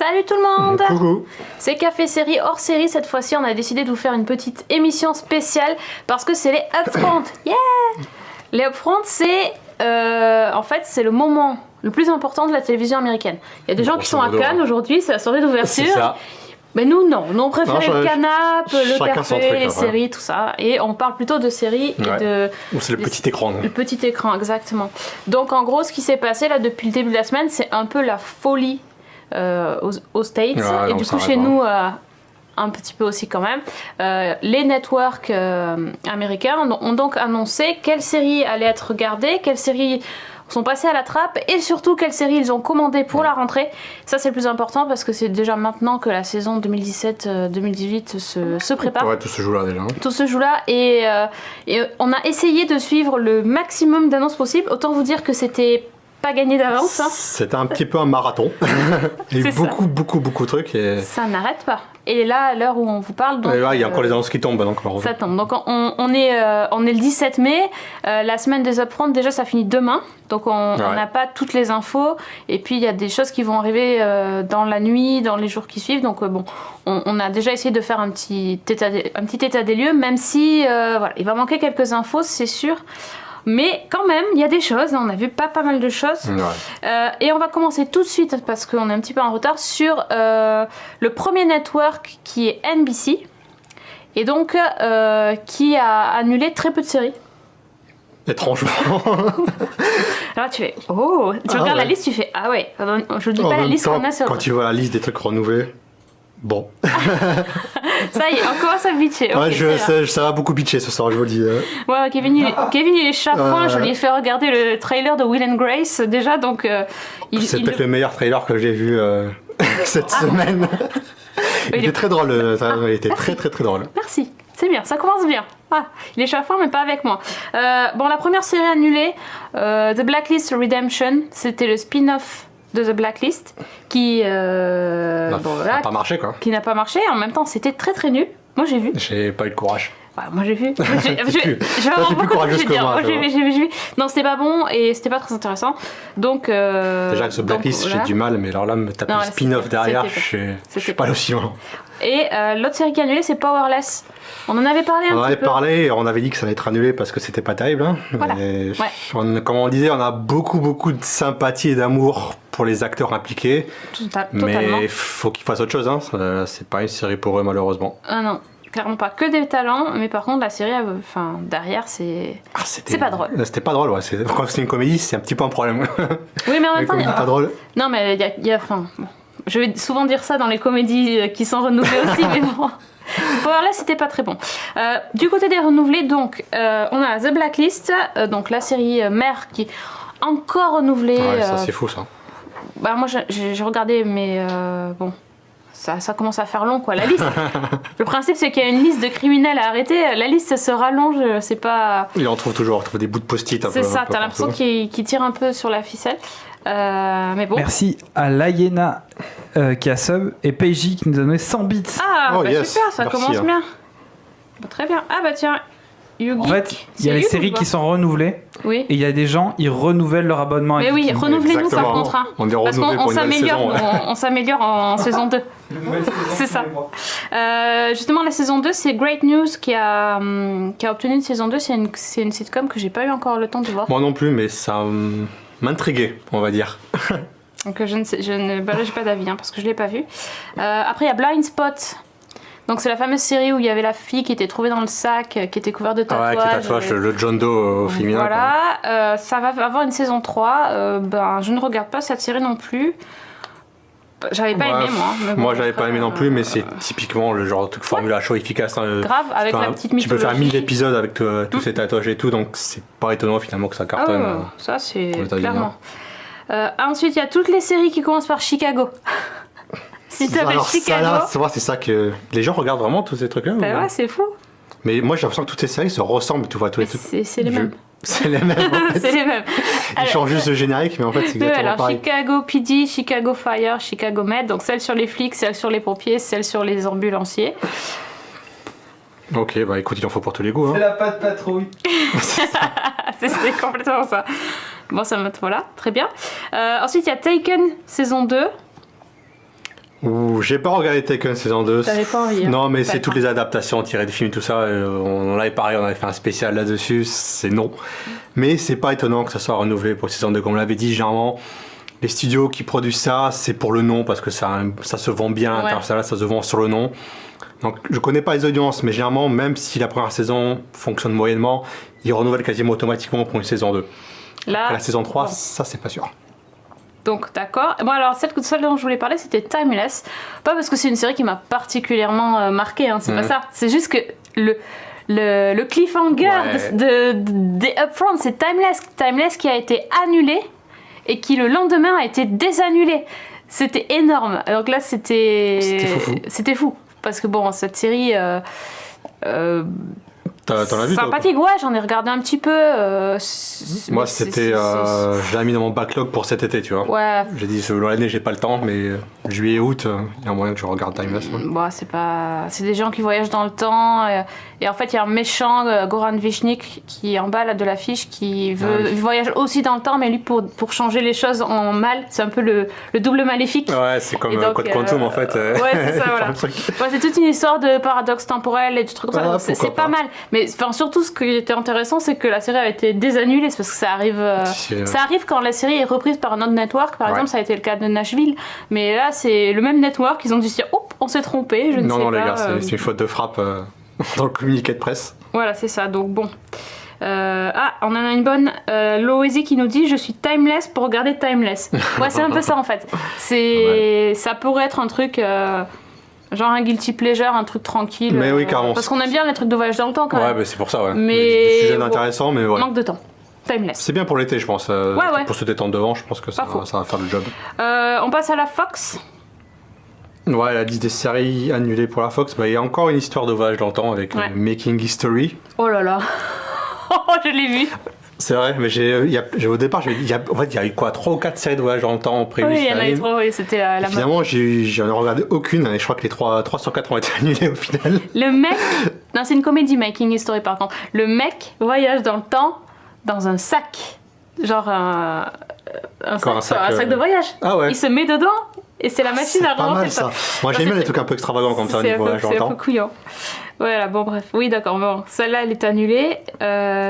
Salut tout le monde. Coucou. C'est Café Série hors série. Cette fois-ci, on a décidé de vous faire une petite émission spéciale parce que c'est les Upfront. Yeah. Les Upfront, c'est en fait c'est le moment le plus important de la télévision américaine. Il y a des gens qui sont à Cannes aujourd'hui, c'est la soirée d'ouverture. C'est ça. Mais nous, non. Nous, on préfère le canapé, le chacun son café, truc, les hein, séries, tout ça. Et on parle plutôt de séries et de... Ou c'est le petit écran. Non. Le petit écran, exactement. Donc, en gros, ce qui s'est passé là depuis le début de la semaine, c'est un peu la folie aux States. Ouais, et du coup, chez nous... un petit peu aussi quand même. Les networks américains ont donc annoncé quelles séries allaient être regardées, quelles séries sont passées à la trappe et surtout quelles séries ils ont commandées pour la rentrée. Ça c'est le plus important parce que c'est déjà maintenant que la saison 2017-2018 se prépare. Ouais, tout se joue là déjà. Tout se joue là et on a essayé de suivre le maximum d'annonces possibles. Autant vous dire que c'était pas gagné d'avance. Hein. C'était un petit peu un marathon. Il y a eu beaucoup de trucs. Et... Ça n'arrête pas. Et là, à l'heure où on vous parle... Donc, là, il y a encore les annonces qui tombent. Donc ça tombe. Donc on est le 17 mai. La semaine des Upfront, déjà, ça finit demain. Donc on n'a pas toutes les infos. Et puis, il y a des choses qui vont arriver dans la nuit, dans les jours qui suivent. Donc bon, on a déjà essayé de faire un petit état des lieux, même si voilà, il va manquer quelques infos, c'est sûr. Mais quand même, il y a des choses, on a vu pas mal de choses. Ouais. Et on va commencer tout de suite, parce qu'on est un petit peu en retard, sur le premier network qui est NBC. Et donc, qui a annulé très peu de séries. Étrangement. Alors tu fais, oh, tu regardes la liste, tu fais, ah ouais, je ne dis pas la liste qu'on a sur... Quand tu vois la liste des trucs renouvelés, bon... Ça y est, on commence à bitcher. Ouais, ça va beaucoup bitcher ce soir, je vous le dis. Ouais, Kevin il est chafouin, je lui ai fait regarder le trailer de Will and Grace déjà, donc... c'est peut-être le meilleur trailer que j'ai vu cette semaine. Il était très drôle, il était très drôle. Merci, c'est bien, ça commence bien. Ah, il est chafouin mais pas avec moi. Bon, la première série annulée, The Blacklist Redemption, c'était le spin-off de The Blacklist qui n'a pas marché quoi. Qui n'a pas marché, en même temps c'était très nul. Moi j'ai vu. J'ai pas eu le courage. Ouais, moi j'ai vu. T'es plus courageuse que moi. J'ai vu. Non, c'était pas bon et c'était pas très intéressant. Donc déjà que The Blacklist j'ai du mal, mais alors là me taper le spin-off derrière, je suis pas aussi loin. Et l'autre série qui est annulée, c'est Powerless. On en avait parlé un petit peu. On en avait parlé et on avait dit que ça allait être annulé parce que c'était pas terrible. Hein. Voilà. Comme on disait, on a beaucoup de sympathie et d'amour pour les acteurs impliqués. Mais il faut qu'ils fassent autre chose. Hein. C'est pas une série pour eux malheureusement. Ah non, clairement pas. Que des talents, mais par contre la série, derrière, c'est pas drôle. C'était pas drôle, ouais. Quand c'est une comédie, c'est un petit peu un problème. Oui, mais en même temps, pas drôle. Non, mais il y a bon. Je vais souvent dire ça dans les comédies qui sont renouvelées aussi, mais bon. Powerless, c'était pas très bon. Du côté des renouvelés, donc, on a The Blacklist, donc la série mère qui est encore renouvelée. Ouais, ça c'est fou ça. Bah, moi j'ai regardé, mais bon, ça commence à faire long quoi, la liste. Le principe c'est qu'il y a une liste de criminels à arrêter, la liste se rallonge, c'est pas... Il en trouve toujours, des bouts de post-it un peu. C'est ça, t'as l'impression qu'il tire un peu sur la ficelle. Mais bon. Merci à Layena qui a sub et PJ qui nous a donné 100 bits. Ah, super, ça commence bien. Bah, très bien. Ah bah tiens, YouGeek. En fait, il y a les séries qui sont renouvelées. Oui. Et il y a des gens, ils renouvellent leur abonnement. Mais oui, renouvelez-nous par contrat. On est renouvelé pour une nouvelle saison. On s'améliore en saison 2. C'est ça. Justement, la saison 2, c'est Great News qui a obtenu une saison 2. C'est une sitcom que j'ai pas eu encore le temps de voir. Moi non plus, mais ça m'intriguait, on va dire. Donc je ne balage pas d'avis parce que je l'ai pas vu. Après, il y a Blind Spot. Donc c'est la fameuse série où il y avait la fille qui était trouvée dans le sac, qui était couverte de tatouages. Ouais, qui tatouage le John Doe féminin. Voilà, ça va avoir une saison 3. Je ne regarde pas cette série non plus. J'avais pas aimé moi. Mais bon, moi j'avais pas aimé non plus, mais c'est typiquement le genre de truc formule à chaud efficace. Hein, grave, avec la petite mythologie. Tu peux faire 1000 épisodes avec tous ces tatouages et tout, donc c'est pas étonnant finalement que ça cartonne. Ça c'est clairement. Ensuite il y a toutes les séries qui commencent par Chicago. Si tu t'appelles Chicago. C'est ça que les gens regardent vraiment tous ces trucs-là. Bah ouais, c'est fou. Mais moi j'ai l'impression que toutes ces séries se ressemblent, tu vois, tous les trucs. C'est les mêmes. C'est les mêmes. En fait. C'est les mêmes. Ils changent juste de générique, mais en fait c'est exactement pareil. Chicago PD, Chicago Fire, Chicago Med, donc celle sur les flics, celle sur les pompiers, celle sur les ambulanciers. Ok, bah écoute, il en faut pour tous les goûts. C'est la patte patrouille. c'est complètement ça. Bon, ça me voilà, très bien. Ensuite, il y a Taken saison 2. J'ai pas regardé Taken saison 2. T'avais pas envie. Non, mais c'est toutes les adaptations tirées des films et tout ça. On en avait parlé, on avait fait un spécial là-dessus. C'est non. Mais c'est pas étonnant que ça soit renouvelé pour saison 2. Comme on l'avait dit, généralement, les studios qui produisent ça, c'est pour le nom parce que ça se vend bien. Ouais. Ça se vend sur le nom. Donc je connais pas les audiences, mais généralement, même si la première saison fonctionne moyennement, ils renouvellent quasiment automatiquement pour une saison 2. Là, la saison 3, ça c'est pas sûr. Donc d'accord. Bon alors celle dont je voulais parler c'était Timeless. Pas parce que c'est une série qui m'a particulièrement marquée, hein, c'est pas ça. C'est juste que le cliffhanger des Upfront, c'est Timeless qui a été annulé et qui le lendemain a été désannulé. C'était énorme. Donc là c'était fou. Parce que bon, cette série... T'en as vu, sympathique, ouais, j'en ai regardé un petit peu. Moi, je l'ai mis dans mon backlog pour cet été, tu vois. Ouais. J'ai dit, selon l'année, j'ai pas le temps, mais juillet, août, il y a moyen que je regarde Timeless. Bon, c'est des gens qui voyagent dans le temps. Et en fait, il y a un méchant, Goran Vishnik, qui est en bas là, de l'affiche, qui voyage aussi dans le temps, mais lui, pour changer les choses en mal, c'est un peu le double maléfique. Ouais, c'est comme Code Quantum, en fait. Ouais, c'est ça, voilà. Ouais, c'est toute une histoire de paradoxe temporel et du truc comme ça. C'est pas mal. Mais surtout, ce qui était intéressant, c'est que la série a été désannulée. C'est parce que ça arrive quand la série est reprise par un autre network. Par exemple, ça a été le cas de Nashville. Mais là, c'est le même network. Ils ont dû se dire, on s'est trompé. Non, les gars, c'est une faute de frappe dans le communiqué de presse. Voilà, c'est ça. Donc bon. On en a une bonne. Loezy qui nous dit, je suis timeless pour regarder Timeless. Ouais, c'est un peu ça en fait. Ça pourrait être un truc. Genre un guilty pleasure, un truc tranquille. Mais oui, carrément. Parce qu'on aime bien les trucs de voyage dans le temps quand même. Ouais, mais c'est pour ça, ouais. Mais des sujets intéressants, mais ouais. Manque de temps. Timeless. C'est bien pour l'été, je pense. Pour se détendre devant, je pense que ça va faire le job. On passe à la Fox. Ouais, la liste des séries annulées pour la Fox. Il y a encore une histoire de voyage dans le temps avec Making History. Oh là là. Je l'ai vu. C'est vrai, mais au départ, il y a eu quoi, 3 ou 4 séries de voyage dans le temps prévues. Oui, il y en a eu 3, oui, c'était la mode. Finalement, j'en ai regardé aucune, et je crois que les 3 sur 4 ont été annulés au final. Le mec, non, c'est une comédie, Making History par contre. Le mec voyage dans le temps dans un sac. Genre un sac de voyage. Ah ouais. Il se met dedans et c'est la machine à remonter ça. Moi, j'aime bien les trucs un peu extravagants comme ça au niveau voyage dans le temps. C'est un peu couillant. Voilà, bon bref. Oui, d'accord, bon. Celle-là, elle est annulée.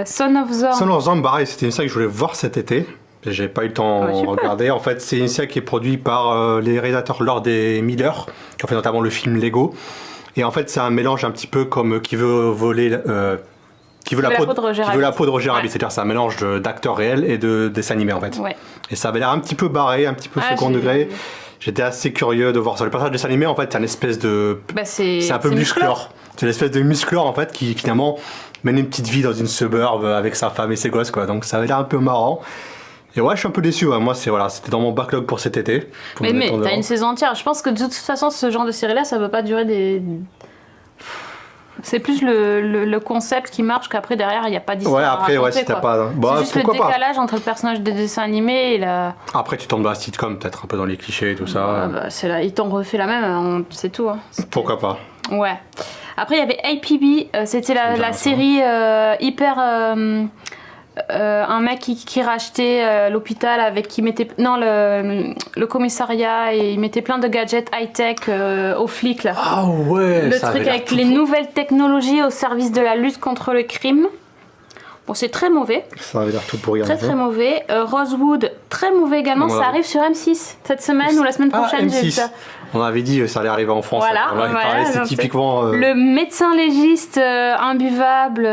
Son of Zorn. Son of Zorn, pareil, c'était une série que je voulais voir cet été. J'ai pas eu le temps de regarder. En fait, c'est une série qui est produite par les réalisateurs Lord et Miller, qui ont fait notamment le film Lego. Et en fait, c'est un mélange un petit peu comme qui veut voler... qui veut la peau de Roger Rabbit. C'est-à-dire c'est un mélange d'acteurs réels et de dessins animés en fait. Ouais. Et ça avait l'air un petit peu barré, un petit peu second degré. J'étais assez curieux de voir ça. Le personnage de dessin animé en fait c'est une espèce de... c'est un peu musclore. C'est une espèce de musclore en fait qui finalement mène une petite vie dans une suburb avec sa femme et ses gosses quoi. Donc ça avait l'air un peu marrant. Et ouais, je suis un peu déçu. Ouais. Moi, c'était dans mon backlog pour cet été. Mais t'as une saison entière. Je pense que de toute façon, ce genre de série-là, ça peut pas durer des... C'est plus le concept qui marche qu'après derrière il n'y a pas d'histoire. Ouais, après, si t'as pas. C'est juste le décalage entre le personnage des dessins animés et la. Après, tu tombes dans la sitcom, peut-être un peu dans les clichés et tout ça. Ils t'ont refait la même, c'est tout. Hein. Pourquoi pas. Ouais. Après, il y avait APB, c'était la série hyper. Un mec qui rachetait l'hôpital qui mettait le commissariat et il mettait plein de gadgets high-tech aux flics là. Ah ouais. Le truc avec les nouvelles technologies au service de la lutte contre le crime. Bon, c'est très mauvais. Ça avait l'air tout pourri. Très mauvais. Rosewood, très mauvais également. Ça arrive sur M6 cette semaine ou la semaine prochaine. M6. J'ai vu ça. On avait dit que ça allait arriver en France. Voilà, c'est typiquement... Le médecin légiste imbuvable,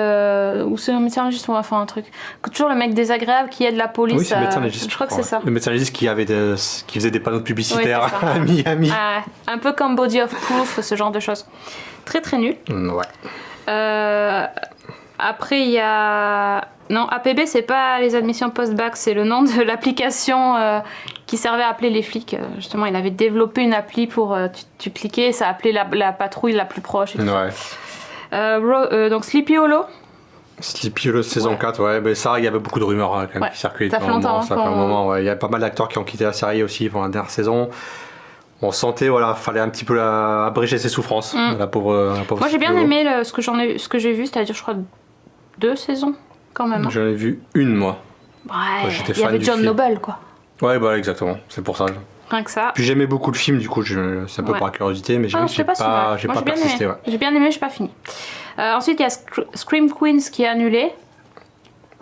ou c'est un médecin légiste, enfin un truc. Toujours le mec désagréable qui aide la police. Oui, c'est le médecin légiste. Je crois que c'est ça. Le médecin légiste qui faisait des panneaux publicitaires à Miami. Un peu comme Body of Proof, ce genre de choses. Très très nul. Ouais. Après, il y a... Non, APB, c'est pas les admissions post-bac, c'est le nom de l'application qui servait à appeler les flics. Justement, il avait développé une appli pour... tu cliquais, ça appelait la patrouille la plus proche. Et tout. Ouais. Donc, Sleepy Hollow. Sleepy Hollow saison 4, ouais. Mais ça, il y avait beaucoup de rumeurs quand même qui circulaient. Ça fait longtemps. Ça fait un moment, ouais. Il y a pas mal d'acteurs qui ont quitté la série aussi pendant la dernière saison. On sentait, fallait un petit peu abréger ses souffrances. La pauvre Moi, j'ai bien aimé ce que j'ai vu, c'est-à-dire, je crois, 2 saisons. Quand même. J'en ai vu une, moi. Ouais, il y avait John Noble, quoi. Ouais, exactement. C'est pour ça. Rien que ça. Puis j'aimais beaucoup le film, du coup, c'est un peu par curiosité, mais j'ai pas persisté. Ouais. J'ai bien aimé, j'ai pas fini. Ensuite, il y a Scream Queens qui est annulé.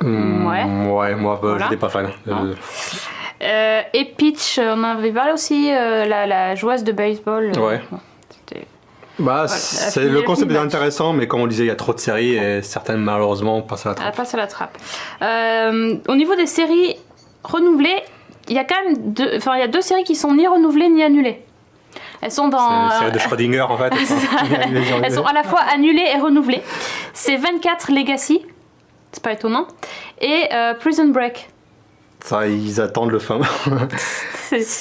Ouais, moi, j'étais pas fan. Et Peach, on en avait parlé aussi, la joueuse de baseball. Ouais. Le concept est intéressant, mais comme on disait, il y a trop de séries et certaines malheureusement passent à la trappe. Elle passe à la trappe. Au niveau des séries renouvelées, il y a quand même il y a 2 séries qui sont ni renouvelées ni annulées. Elles sont dans. C'est les séries de Schrödinger en fait. Elles sont à la fois annulées et renouvelées. C'est 24 Legacy, c'est pas étonnant, et Prison Break. Ça, ils attendent le fin.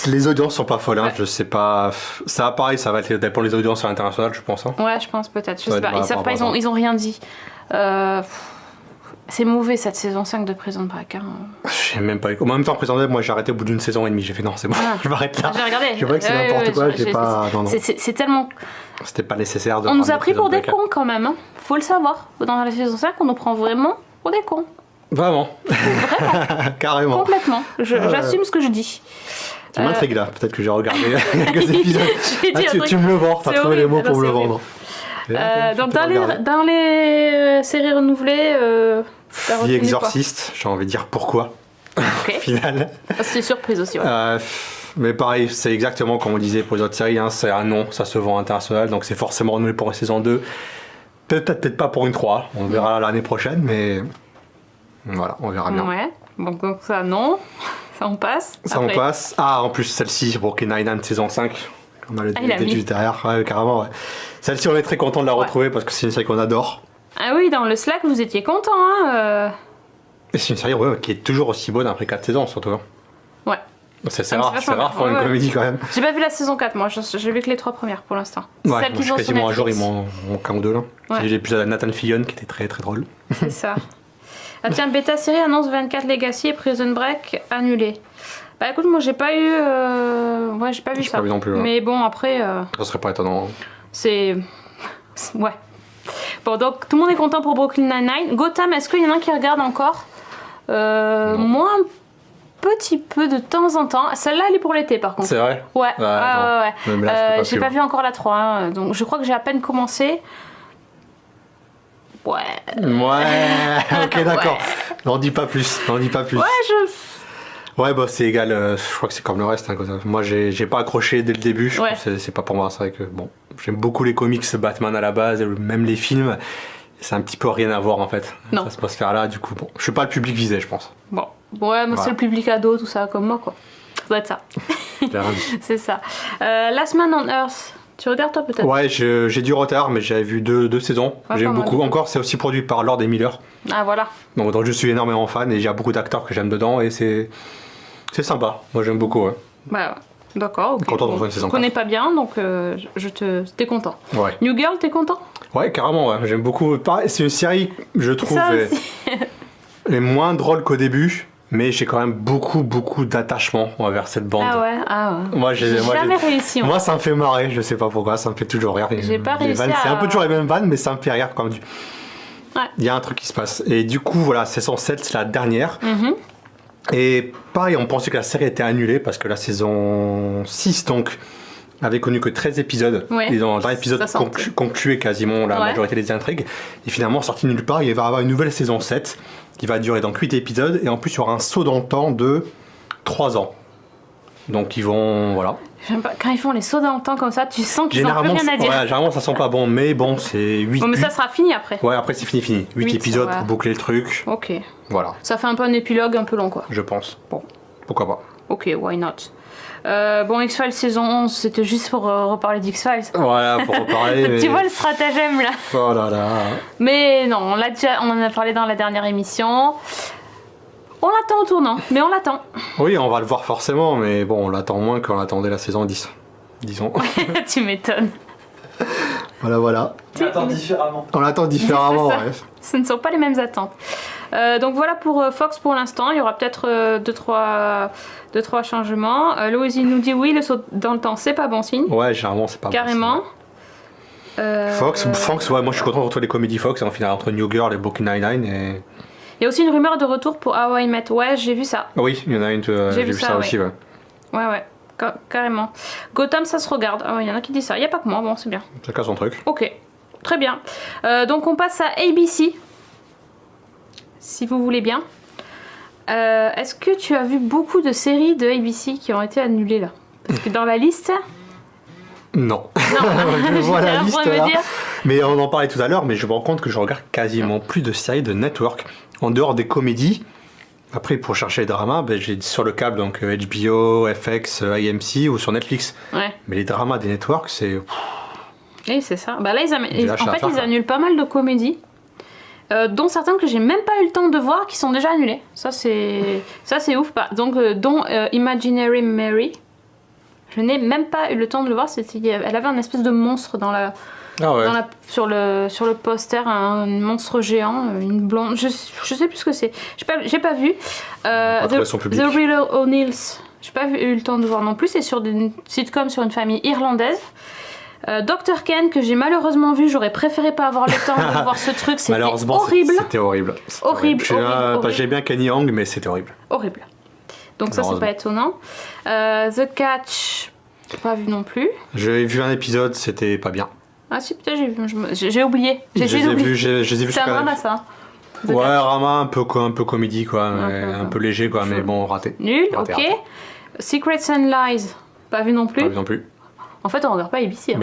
Les audiences sont pas folles, hein. Je sais pas. Ça, pareil, ça va dépendre des audiences à l'international, je pense. Hein. Ouais, je pense peut-être. Je sais pas. Ils savent pas, ils ont rien dit. C'est mauvais cette saison 5 de Prison Break. Hein. Je sais même pas. En même temps, Prison Break, moi j'ai arrêté au bout d'1 saison et demie. J'ai fait non, c'est bon, je m'arrête là. J'ai regardé. Je vois que c'est n'importe quoi. J'ai pas. Non. C'est tellement. C'était pas nécessaire de. On nous a pris pour des cons quand même. Hein. Faut le savoir. Dans la saison 5, on nous prend vraiment pour des cons. Vraiment. Carrément. Complètement. J'assume ce que je dis. Tu m'intrigues là. Peut-être que j'ai regardé quelques épisodes. Tu me le vends. T'as trouvé les mots pour me le vendre. Donc dans les séries renouvelées, The Exorcist, j'ai envie de dire pourquoi. Okay. Au final. C'est surprise aussi. Ouais. Mais pareil, c'est exactement comme on disait pour les autres séries. Hein, c'est un nom, ça se vend international, donc c'est forcément renouvelé pour une saison 2. Peut-être pas pour une 3. On verra l'année prochaine, mais voilà, on verra bien. Ouais. Donc ça non, ça on passe. Ça on passe. Ah, en plus celle-ci, Brooklyn Nine-Nine saison 5. On a le DVD juste derrière, ouais, carrément. Ouais. Celle-ci, on est très content de la retrouver parce que c'est une série qu'on adore. Ah oui, dans le Slack, vous étiez content, hein Et c'est une série qui est toujours aussi bonne après 4 saisons, surtout. Ouais. C'est rare pour une comédie quand même. J'ai pas vu la saison 4, moi, j'ai vu que les 3 premières pour l'instant. Ouais, celles qui sont quasiment un jour, ils m'ont qu'un ou deux là. Ouais. J'ai l'épisode de Nathan Fillion qui était très très drôle. C'est ça. Ah tiens, Beta Série annonce 24 Legacy et Prison Break annulé. Bah écoute, moi j'ai pas eu. Ouais, j'ai pas vu ça. Pas vu non plus, ouais. Mais bon, après. Ça serait pas étonnant. C'est. Ouais. Bon, donc tout le monde est content pour Brooklyn Nine-Nine. Gotham, est-ce qu'il y en a un qui regarde encore moi, un petit peu de temps en temps. Celle-là, elle est pour l'été par contre. C'est vrai? Ouais. Ouais. J'ai pas vu encore la 3, hein, donc je crois que j'ai à peine commencé. Ouais, ok, d'accord. Ouais. N'en dis pas plus. Ouais, bah c'est égal, je crois que c'est comme le reste. Hein, moi, j'ai pas accroché dès le début, je pense que c'est pas pour moi. C'est vrai que bon, j'aime beaucoup les comics Batman à la base, même les films. C'est un petit peu rien à voir en fait. Non. Ça se passe faire là, du coup, bon, je suis pas le public visé, je pense. Bon, ouais, moi c'est le public ado, tout ça, comme moi quoi. Ça doit être ça. C'est ça. Last Man on Earth. Tu regardes toi peut-être? Ouais, j'ai du retard, mais j'avais vu deux saisons. Ouais, j'aime beaucoup. Encore, c'est aussi produit par Lord et Miller. Ah voilà. Donc je suis énormément fan et il y a beaucoup d'acteurs que j'aime dedans et c'est sympa. Moi j'aime beaucoup. Ouais. Bah d'accord. Okay. Content de refaire une saison. Je connais pas bien, donc t'es content. Ouais. New Girl, t'es content? Ouais, carrément. Ouais. J'aime beaucoup. C'est une série, je trouve, les moins drôle qu'au début. Mais j'ai quand même beaucoup d'attachement envers cette bande. Ah ouais. Moi, j'ai jamais réussi. Moi, ça me fait marrer, je sais pas pourquoi, ça me fait toujours rire. J'ai pas réussi C'est un peu toujours les mêmes vannes, mais ça me fait rire quand même. Ouais. Il y a un truc qui se passe. Et du coup, voilà, saison 7, c'est la dernière. Et pareil, on pensait que la série était annulée parce que la saison 6, donc, avait connu que 13 épisodes. Ouais. Et dans l'épisode concluait quasiment la majorité des intrigues. Et finalement, sorti nulle part, il va y avoir une nouvelle saison 7 qui va durer donc 8 épisodes. Et en plus, il y aura un saut dans le temps de 3 ans. Donc, ils vont... Voilà. J'aime pas. Quand ils font les sauts dans le temps comme ça, tu sens qu'ils n'ont plus rien à dire. Ouais, généralement, ça sent pas bon. Mais bon, c'est 8... Bon, mais ça sera fini après. Ouais, après, c'est fini. 8 épisodes pour boucler le truc. Ok. Voilà. Ça fait un peu un épilogue un peu long, quoi. Je pense. Bon. Pourquoi pas. Ok, why not. Bon, X-Files saison 11, c'était juste pour reparler d'X-Files. Voilà, pour reparler. Mais... Tu vois le stratagème là. Oh là là. Mais non, on en a parlé dans la dernière émission. On l'attend au tournant, mais on l'attend. Oui, on va le voir forcément, mais bon, on l'attend moins qu'on l'attendait la saison 10, disons. Tu m'étonnes. Voilà. On l'attend différemment, ouais. Ce ne sont pas les mêmes attentes. Donc voilà pour Fox pour l'instant. Il y aura peut-être 2-3 changements. Loïs nous dit oui, le saut dans le temps, c'est pas bon signe. Ouais, généralement, c'est pas bon signe. Fox, ouais, moi je suis content de retrouver les comédies Fox, en final entre New Girl et Brooklyn Nine-Nine. Et... Il y a aussi une rumeur de retour pour How I Met. Ouais, j'ai vu ça. Oui, il y en a une, j'ai vu ça aussi, ouais. Ouais. carrément. Gotham, ça se regarde. Il y en a qui disent ça. Il n'y a pas que moi. Bon, c'est bien. Chacun son truc. Ok, très bien. Donc, on passe à ABC. Si vous voulez bien. Est-ce que tu as vu beaucoup de séries de ABC qui ont été annulées là? Parce que dans la liste... Non. Je vois la liste là. Mais on en parlait tout à l'heure, mais je me rends compte que je regarde quasiment plus de séries de network. En dehors des comédies, après pour chercher les dramas, j'ai sur le câble, donc HBO, FX, IMC ou sur Netflix. Ouais. Mais les dramas des networks, c'est... Oui, c'est ça. Là, ils annulent pas mal de comédies. Dont certaines que j'ai même pas eu le temps de voir qui sont déjà annulées. Ça c'est ouf. Donc dont Imaginary Mary. Je n'ai même pas eu le temps de le voir. Elle avait un espèce de monstre dans la, sur le poster, un monstre géant, une blonde. Je sais plus ce que c'est. J'ai pas vu. The Real O'Neills. J'ai pas eu le temps de voir non plus. C'est sur une sitcom sur une famille irlandaise. Dr. Ken, que j'ai malheureusement vu, j'aurais préféré pas avoir le temps de voir ce truc, c'était horrible. C'était horrible. J'ai bien Kenny Young, mais c'était horrible. Horrible. Donc ça, c'est pas étonnant. The Catch, pas vu non plus. J'ai vu un épisode, c'était pas bien. Ah si, peut-être j'ai oublié. Je les ai vus. C'est un drama, ça. Ouais, Rama, un peu comédie, quoi, un peu léger, quoi, mais bon, raté. Nul, ok. Secrets and Lies, pas vu non plus. Pas vu non plus. En fait, on regarde pas ABC.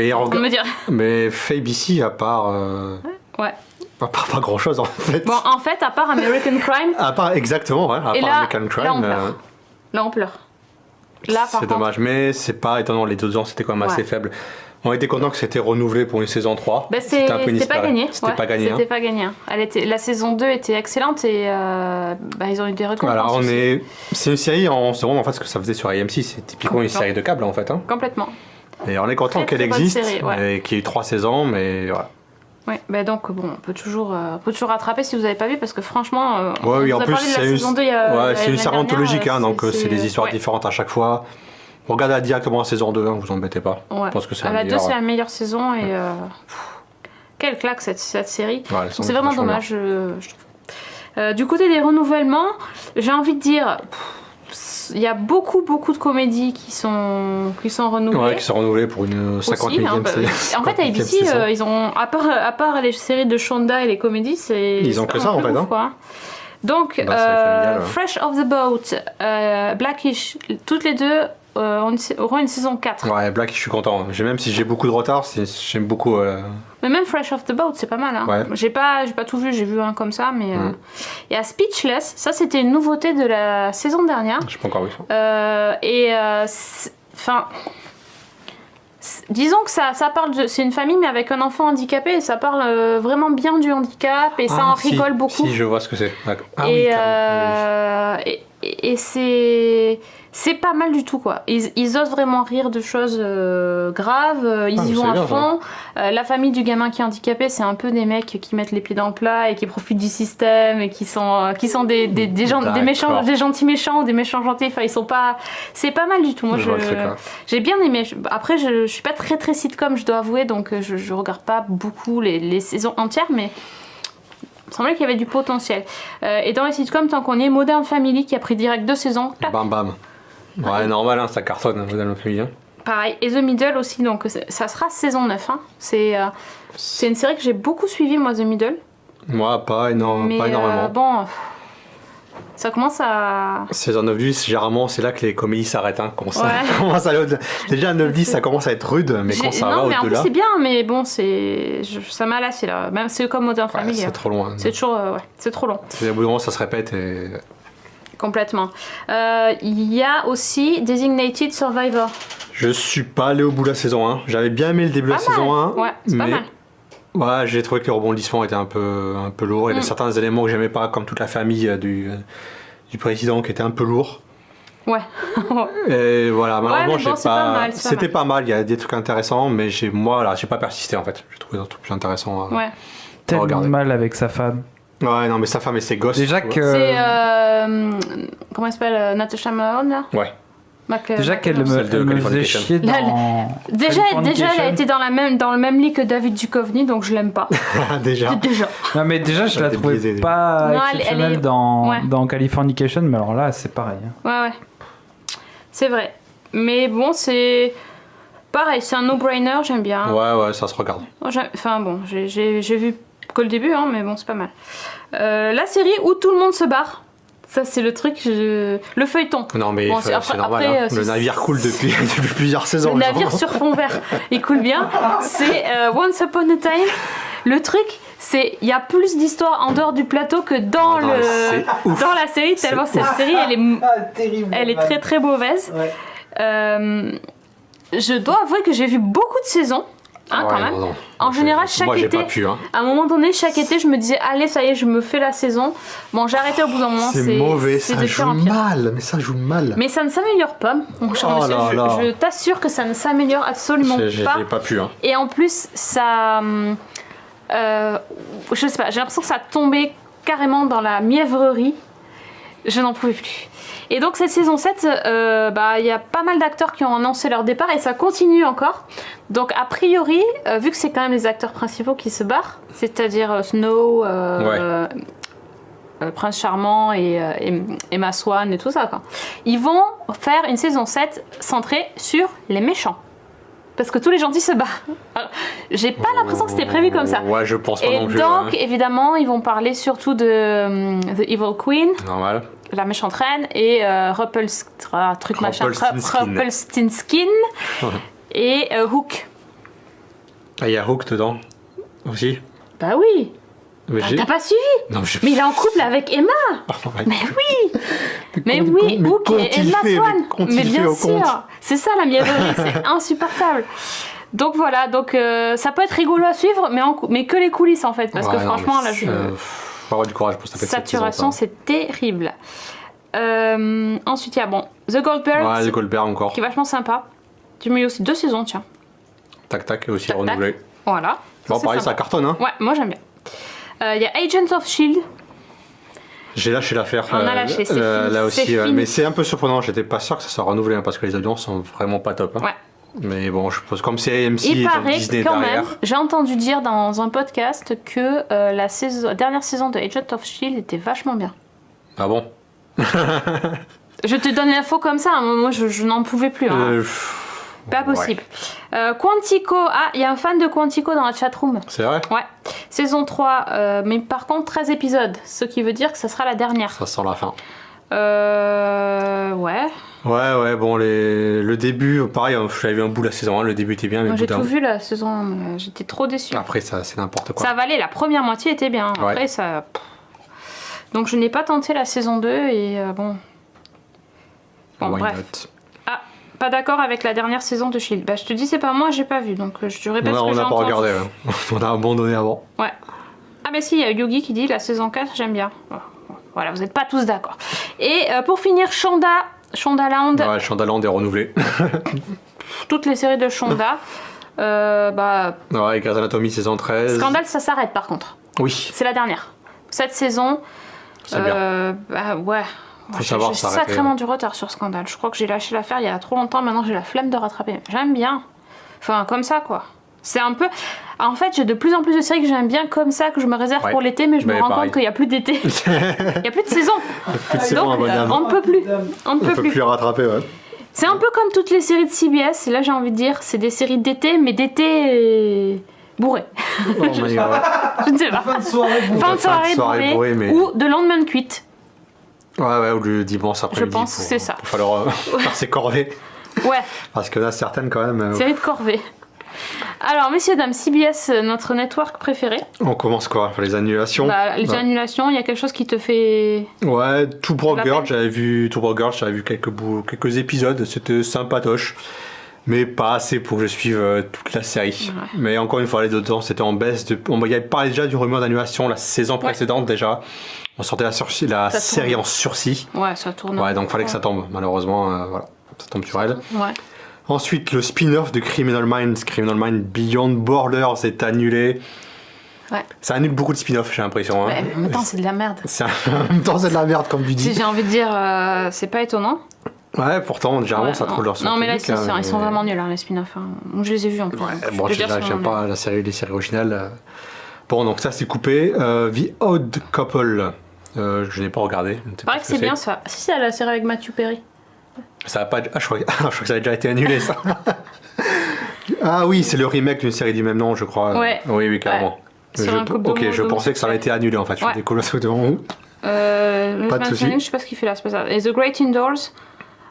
Mais fait ABC à part. Ouais. À part pas grand chose en fait. Bon, en fait, à part American Crime. À part, exactement, ouais. À part American Crime. Là, on pleure. Là, par c'est contre... dommage, mais c'est pas étonnant. Les audiences c'était quand même assez faible. On était content que c'était renouvelé pour une saison 3. C'était un peu inespéré. Pas gagné. C'était pas gagné. C'était pas gagné. La saison 2 était excellente et ils ont eu des récompenses. Alors, c'est une série en ce moment, en fait, ce que ça faisait sur AMC, c'est typiquement une série de câble en fait. Hein. Complètement. Et on est content qu'elle existe, et qu'il y ait eu 3 saisons, mais voilà. Ouais, donc bon, on peut toujours rattraper si vous n'avez pas vu, parce que franchement, oui, en plus c'est une série anthologique, donc c'est des histoires différentes à chaque fois. Regardez directement la saison 2, vous embêtez pas. Ouais. Je pense que c'est la 2, c'est la meilleure saison, et quelle claque cette série. Ouais, c'est vraiment dommage, je trouve. Du côté des renouvellements, j'ai envie de dire... Il y a beaucoup de comédies qui sont renouvelées. Ouais, qui sont renouvelées pour une 51e série. En fait, ABC, ils ont, à part les séries de Shonda et les comédies, ils ont que ça en fait. Ouf, hein. Donc, Fresh Off the Boat, Blackish, toutes les deux auront une saison 4. Ouais, Blackish, je suis content. Même si j'ai beaucoup de retard, j'aime beaucoup. Mais même Fresh Off the Boat, c'est pas mal. Hein. Ouais. J'ai pas tout vu, j'ai vu un comme ça. Mais il y a Speechless, ça c'était une nouveauté de la saison dernière. Je sais pas encore vu ça. Disons que ça parle c'est une famille mais avec un enfant handicapé et ça parle vraiment bien du handicap et ça en rigole beaucoup. Si, je vois ce que c'est. Et c'est pas mal du tout quoi. Ils osent vraiment rire de choses graves, ils y vont à fond. La famille du gamin qui est handicapé, c'est un peu des mecs qui mettent les pieds dans le plat et qui profitent du système et qui sont des gens, des méchants, des gentils méchants ou des méchants gentils. Enfin, ils sont pas. C'est pas mal du tout. Moi, j'ai bien aimé. Après, je suis pas très sitcom, je dois avouer, donc je regarde pas beaucoup les saisons entières, mais. Il me semblait qu'il y avait du potentiel. Et dans les sitcoms, tant qu'on y est, Modern Family qui a pris direct 2 saisons. Clac. Bam bam. Ouais, normal, ça cartonne, Modern Family. Hein. Pareil. Et The Middle aussi, donc ça sera saison 9. Hein. C'est une série que j'ai beaucoup suivie, moi, The Middle. Moi, pas énormément. Bon, ça commence à... Saison 9-10, généralement, c'est là que les comédies s'arrêtent. Hein, déjà, 9-10, ça commence à être rude, mais quand ça va au-delà... En plus, c'est bien, mais bon, ça m'a lassé, là. Même c'est comme Modern Family. C'est trop loin. C'est toujours... c'est trop long. Au bout d'un moment, ça se répète et... Complètement. Il y a aussi Designated Survivor. Je suis pas allé au bout de la saison 1. J'avais bien aimé le début de la saison 1. Ouais, c'est pas mal. Ouais, j'ai trouvé que les rebondissements étaient un peu lourds. Il y avait certains éléments que j'aimais pas, comme toute la famille du président qui était un peu lourd. Ouais. Et voilà, malheureusement, c'était pas mal. Il y a des trucs intéressants, mais j'ai pas persisté en fait. J'ai trouvé des trucs plus intéressants à tellement mal avec sa femme. Ouais, non, mais sa femme et ses gosses. Déjà que. C'est. Comment elle s'appelle Natasha Mahone là. Ouais. Déjà qu'elle me faisait chier dans... Déjà, elle a été dans le même lit que David Duchovny, donc je l'aime pas. Déjà. Non, mais déjà, je la trouvais pas exceptionnelle dans Californication, mais alors là, c'est pareil. Ouais. C'est vrai. Mais bon, c'est pareil, c'est un no-brainer, j'aime bien. Ouais, ça se regarde. Enfin bon, j'ai vu que le début, hein, mais bon, c'est pas mal. La série où tout le monde se barre. Ça, c'est le truc, le feuilleton. Non, mais bon, c'est normal. Après, le navire coule depuis plusieurs saisons. Le navire sur fond vert, il coule bien. C'est Once Upon a Time. Le truc, c'est il y a plus d'histoires en dehors du plateau que dans la série, tellement cette série, elle est très très mauvaise. Ouais. Je dois avouer que j'ai vu beaucoup de saisons. Quand même. Non. En général, chaque été, pas pu, à un moment donné, chaque été, je me disais, allez, ça y est, je me fais la saison. Bon, j'ai arrêté au bout d'un moment. C'est mauvais, ça joue mal, mais ça joue mal. Mais ça ne s'améliore pas. Je t'assure que ça ne s'améliore absolument pas. J'ai pas pu. Hein. Et en plus, ça, je sais pas, j'ai l'impression que ça tombait carrément dans la mièvrerie. Je n'en pouvais plus. Et donc cette saison 7, y a pas mal d'acteurs qui ont annoncé leur départ et ça continue encore. Donc a priori, vu que c'est quand même les acteurs principaux qui se barrent, c'est-à-dire Snow, Prince Charmant et Emma Swan et tout ça, quoi, ils vont faire une saison 7 centrée sur les méchants. Parce que tous les gentils se barrent. Alors, j'ai pas l'impression que c'était prévu comme ça. Ouais, je pense pas non plus. Et donc, évidemment, ils vont parler surtout de The Evil Queen. Normal. La méchante reine. Et Rumpelstiltskin. Et Hook. Ah, il y a Hook dedans aussi. Bah oui. T'as pas suivi? Non, mais il est en couple avec Emma. Mais oui. Mais oui, Hook et Emma Swan. Mais bien sûr. C'est ça la mièvrerie, c'est insupportable. Donc voilà, ça peut être rigolo à suivre, mais que les coulisses en fait, parce que franchement là, faut avoir du courage pour se taper cette saturation, c'est terrible. Ensuite il y a The Goldberg. Ouais, The Goldberg encore. Qui est vachement sympa. Tu mets aussi 2 saisons, tiens. Tac tac, et aussi renouvelé. Voilà. Bon, pareil, ça cartonne, hein. Ouais, moi j'aime bien. Il y a Agents of Shield. J'ai lâché l'affaire. On a lâché, c'est là aussi, fini. Mais c'est un peu surprenant. J'étais pas sûr que ça soit renouvelé, hein, parce que les audiences sont vraiment pas top. Hein. Ouais. Mais bon, je pense comme c'est AMC et donc Disney quand derrière. Même, j'ai entendu dire dans un podcast que la dernière saison de Agents of Shield était vachement bien. Ah bon? Je te donne l'info comme ça. Moi, je n'en pouvais plus. Hein. Pas possible. Ouais. Quantico. Ah, il y a un fan de Quantico dans la chatroom. C'est vrai? Ouais. Saison 3, mais par contre 13 épisodes. Ce qui veut dire que ça sera la dernière. Ça sent la fin. Ouais. Ouais, bon, le début, pareil, j'avais vu un bout de la saison 1, le début était bien. Mais moi j'ai tout vu la saison 1, j'étais trop déçue. Après, ça, c'est n'importe quoi. Ça valait, la première moitié était bien. Après, ouais. Ça. Donc je n'ai pas tenté la saison 2 et bon. Bon, why bref. Not. Ah, pas d'accord avec la dernière saison de Shield. Bah, je te dis, c'est pas moi, j'ai pas vu, donc je te répète ce que j'ai entendu. On n'a pas regardé, hein. On a abandonné avant. Ouais. Ah, mais si, il y a Yugi qui dit la saison 4, j'aime bien. Voilà, vous n'êtes pas tous d'accord. Et pour finir, Shondaland. Ouais, Shondaland est renouvelé. Toutes les séries de Shonda. Ouais, Grey's Anatomy saison 13. Scandale, ça s'arrête par contre. Oui. C'est la dernière. Cette saison. C'est bien. Ouais. Faut savoir j'ai s'arrêter. Sacrément du retard sur Scandale. Je crois que j'ai lâché l'affaire il y a trop longtemps. Maintenant, j'ai la flemme de rattraper. J'aime bien. Enfin, comme ça, quoi. C'est un peu. En fait, j'ai de plus en plus de séries que j'aime bien comme ça, que je me réserve pour l'été, mais je me rends compte qu'il n'y a plus d'été. Il n'y a plus de saison. Donc, on ne peut plus. On ne peut plus rattraper, ouais. C'est un peu comme toutes les séries de CBS. Et là, j'ai envie de dire, c'est des séries d'été, mais d'été bourré. Oh je ne sais pas. Fin de soirée bourrée, mais... Ou de lendemain de cuite. Ouais, ou le dimanche après-midi. Je pense que c'est ça. Il va falloir faire ses corvées. Ouais. Parce que là, certaines, quand même. Série de corvées. Alors, messieurs, dames, CBS, notre network préféré. On commence quoi? Les annulations? Les annulations, il y a quelque chose qui te fait... Ouais, Two Broke Girls, j'avais vu quelques épisodes, c'était sympatoche. Mais pas assez pour que je suive toute la série. Ouais. Mais encore une fois, les autres temps, c'était en baisse. On y avait parlé déjà du rumeur d'annulation la saison précédente déjà. On sortait la série en sursis. Ouais, ça tourne. Ouais, donc fallait que ça tombe. Malheureusement, voilà, ça tombe sur elle. Ouais. Ensuite, le spin-off de Criminal Minds Beyond Borders est annulé. Ouais. Ça annule beaucoup de spin-off, j'ai l'impression. Ouais, en même temps, c'est de la merde. En même temps, c'est de la merde, comme tu dis. Si j'ai envie de dire, c'est pas étonnant. Ouais, pourtant, généralement, ça trouve leur Non, mais là, ils sont vraiment nuls, les spin-offs. Je les ai vus en plus. Ouais, bon, j'aime pas les séries originales. Bon, donc ça, c'est coupé. The Odd Couple, je n'ai pas regardé. Pareil que c'est bien ça. Si, c'est la série avec Matthew Perry. Ça va pas. Ah, je crois que ça a déjà été annulé, ça. Ah oui, c'est le remake d'une série du même nom, je crois. Ouais. Oui, carrément. Ok, je pensais que ça avait été annulé en fait. Je découvre ça devant vous. Pas de soucis. Je sais pas ce qu'il fait là, c'est pas ça. Et The Great Indoors,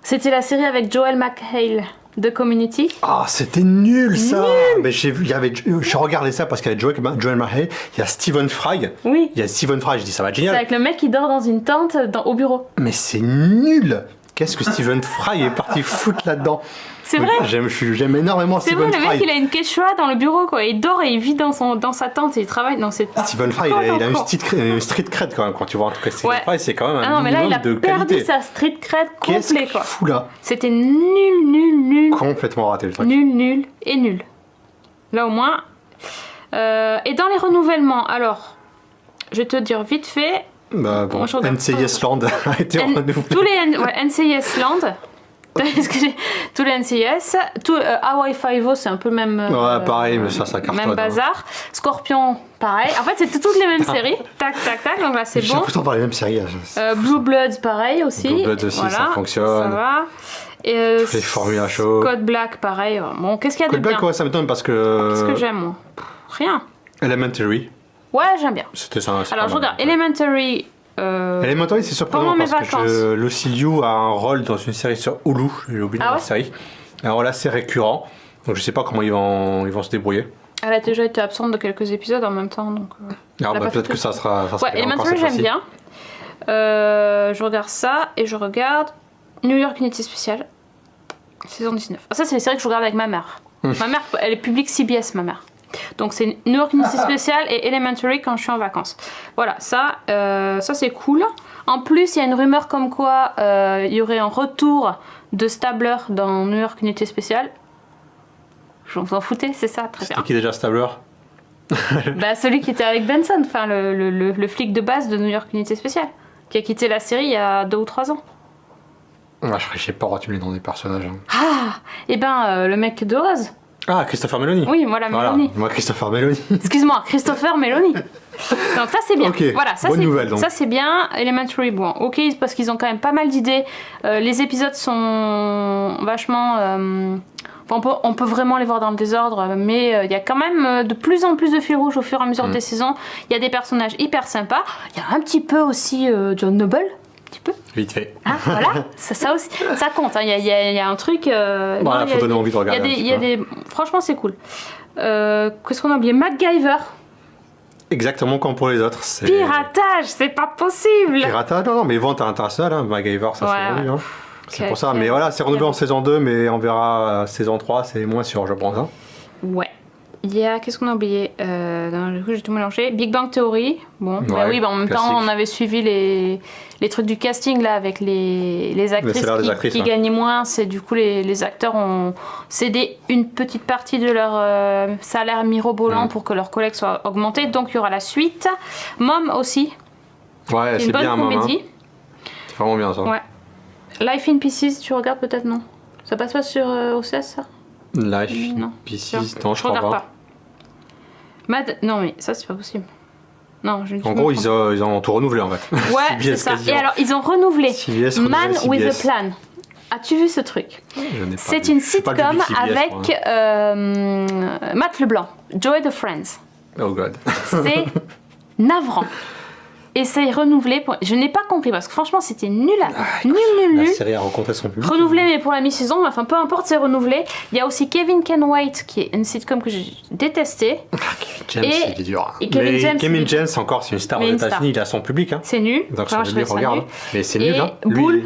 c'était la série avec Joel McHale de Community. Ah, c'était nul ça. Mais j'ai vu, je regardais ça parce qu'il y avait Joel McHale, il y a Stephen Fry. Oui. Il y a Stephen Fry, je dis ça va être génial. C'est avec le mec qui dort dans une tente au bureau. Mais c'est nul. Qu'est-ce que Stephen Fry est parti foutre là-dedans? C'est vrai. J'aime énormément Stephen Fry. C'est vrai, le mec il a une quechua dans le bureau quoi. Il dort et il vit dans sa tente et il travaille dans cette. Stephen Fry il a une street cred quand même quand tu vois en tout cas Stephen Fry c'est quand même un minimum de qualité. Non mais là il a perdu sa street cred complet Qu'est-ce qu'il quoi. fout là? C'était nul. Complètement raté le truc. Nul. Là au moins. Et dans les renouvellements alors, je vais te dire vite fait. Bah bon, NCIS Land a été renouvelé. Tous les NCIS Land. Tous les NCIS, Hawaii Five-O c'est un peu le même. Ouais, pareil, mais ça cartonne. Même bazar. Scorpion, pareil. En fait, c'était toutes les mêmes séries. Tac, donc là c'est bon. J'ai tout le temps par les mêmes séries. Blue Bloods, pareil aussi. Blue Bloods aussi, voilà, ça fonctionne. Ça va. Et les Formula Show. Code Black, pareil. Bon, qu'est-ce qu'il y a de bien? Code Black, ouais, ça m'étonne parce que. Qu'est-ce que j'aime, moi? Rien. Elementary. Ouais, j'aime bien. C'était ça. Alors, je regarde Elementary. Elementary, c'est surprenant parce que Lucy Liu a un rôle dans une série sur Hulu. J'ai oublié la série. Alors là, c'est récurrent. Donc je sais pas comment ils vont se débrouiller. Elle a déjà été absente de quelques épisodes en même temps. Donc, alors peut-être que ça sera. Ouais, Elementary, j'aime bien. Je regarde ça et je regarde New York Unité Spéciale, saison 19. Ah, ça, c'est les séries que je regarde avec ma mère. Ma mère, elle est publique CBS, ma mère. Donc c'est New York Unité Spéciale et Elementary quand je suis en vacances. Voilà, ça c'est cool. En plus, il y a une rumeur comme quoi il y aurait un retour de Stabler dans New York Unité Spéciale. Je vous en foutez, c'est ça, très bien. C'est qui déjà Stabler? Bah, celui qui était avec Benson, enfin le flic de base de New York Unité Spéciale, qui a quitté la série il y a 2 ou 3 ans. Ouais, je sais pas retenir les noms des personnages. Ah, et ben le mec de Oz. Ah, Christopher Meloni. Oui, moi la Meloni. Moi Christopher Meloni. Excuse-moi, Christopher Meloni. Donc ça c'est bien. Okay. Voilà, ça bonne c'est nouvelle, donc. Ça c'est bien. Elementary, bon, ok, parce qu'ils ont quand même pas mal d'idées. Les épisodes sont vachement. On peut vraiment les voir dans le désordre, mais il y a quand même de plus en plus de fil rouge au fur et à mesure des saisons. Il y a des personnages hyper sympas. Il y a un petit peu aussi John Noble. Peu. Vite fait. Ah, voilà, ça aussi, ça compte. Il y a un truc. Voilà, faut donner envie de regarder. Franchement, c'est cool. Qu'est-ce qu'on a oublié? MacGyver. Exactement comme pour les autres. Piratage, c'est pas possible. Piratage, non, mais vente internationale, hein, MacGyver, ça c'est renouvelé. Hein. C'est pour ça. Mais voilà, c'est renouvelé en saison 2, mais on verra saison 3, c'est moins sûr, je pense. Hein. Ouais. Il y a, qu'est-ce qu'on a oublié? Du coup, j'ai tout mélangé. Big Bang Theory. Bon, ouais, bah oui, bah en même temps, on avait suivi les trucs du casting là avec les actrices qui gagnaient moins. C'est du coup les acteurs ont cédé une petite partie de leur salaire mirobolant pour que leurs collègues soient augmentés. Donc il y aura la suite. Mom aussi. Ouais, c'est bien, Mom. Comédie. Hein. C'est vraiment bien ça. Ouais. Life in Pieces, tu regardes peut-être non? Ça passe pas sur OCS ça? Life in Pieces, non, je crois pas. Non mais ça c'est pas possible. Non, en gros, ils ont tout renouvelé en fait. Ouais, c'est ça. Et alors, ils ont renouvelé Man with a Plan. As-tu vu ce truc? C'est une sitcom avec Matt Leblanc, Joey de Friends. Oh god. C'est navrant. Et c'est renouvelé. Je n'ai pas compris parce que franchement, c'était nul. Nul. La série a rencontré son public. Renouvelé, mais pour la mi-saison, enfin peu importe, c'est renouvelé. Il y a aussi Kevin Can White, qui est une sitcom que j'ai détestée. Kevin James, il est dur. Et Kevin James, encore, c'est une star aux États-Unis, il a son public. Hein. C'est nul. Donc je lui regarde. Mais c'est nul. Hein. Bull,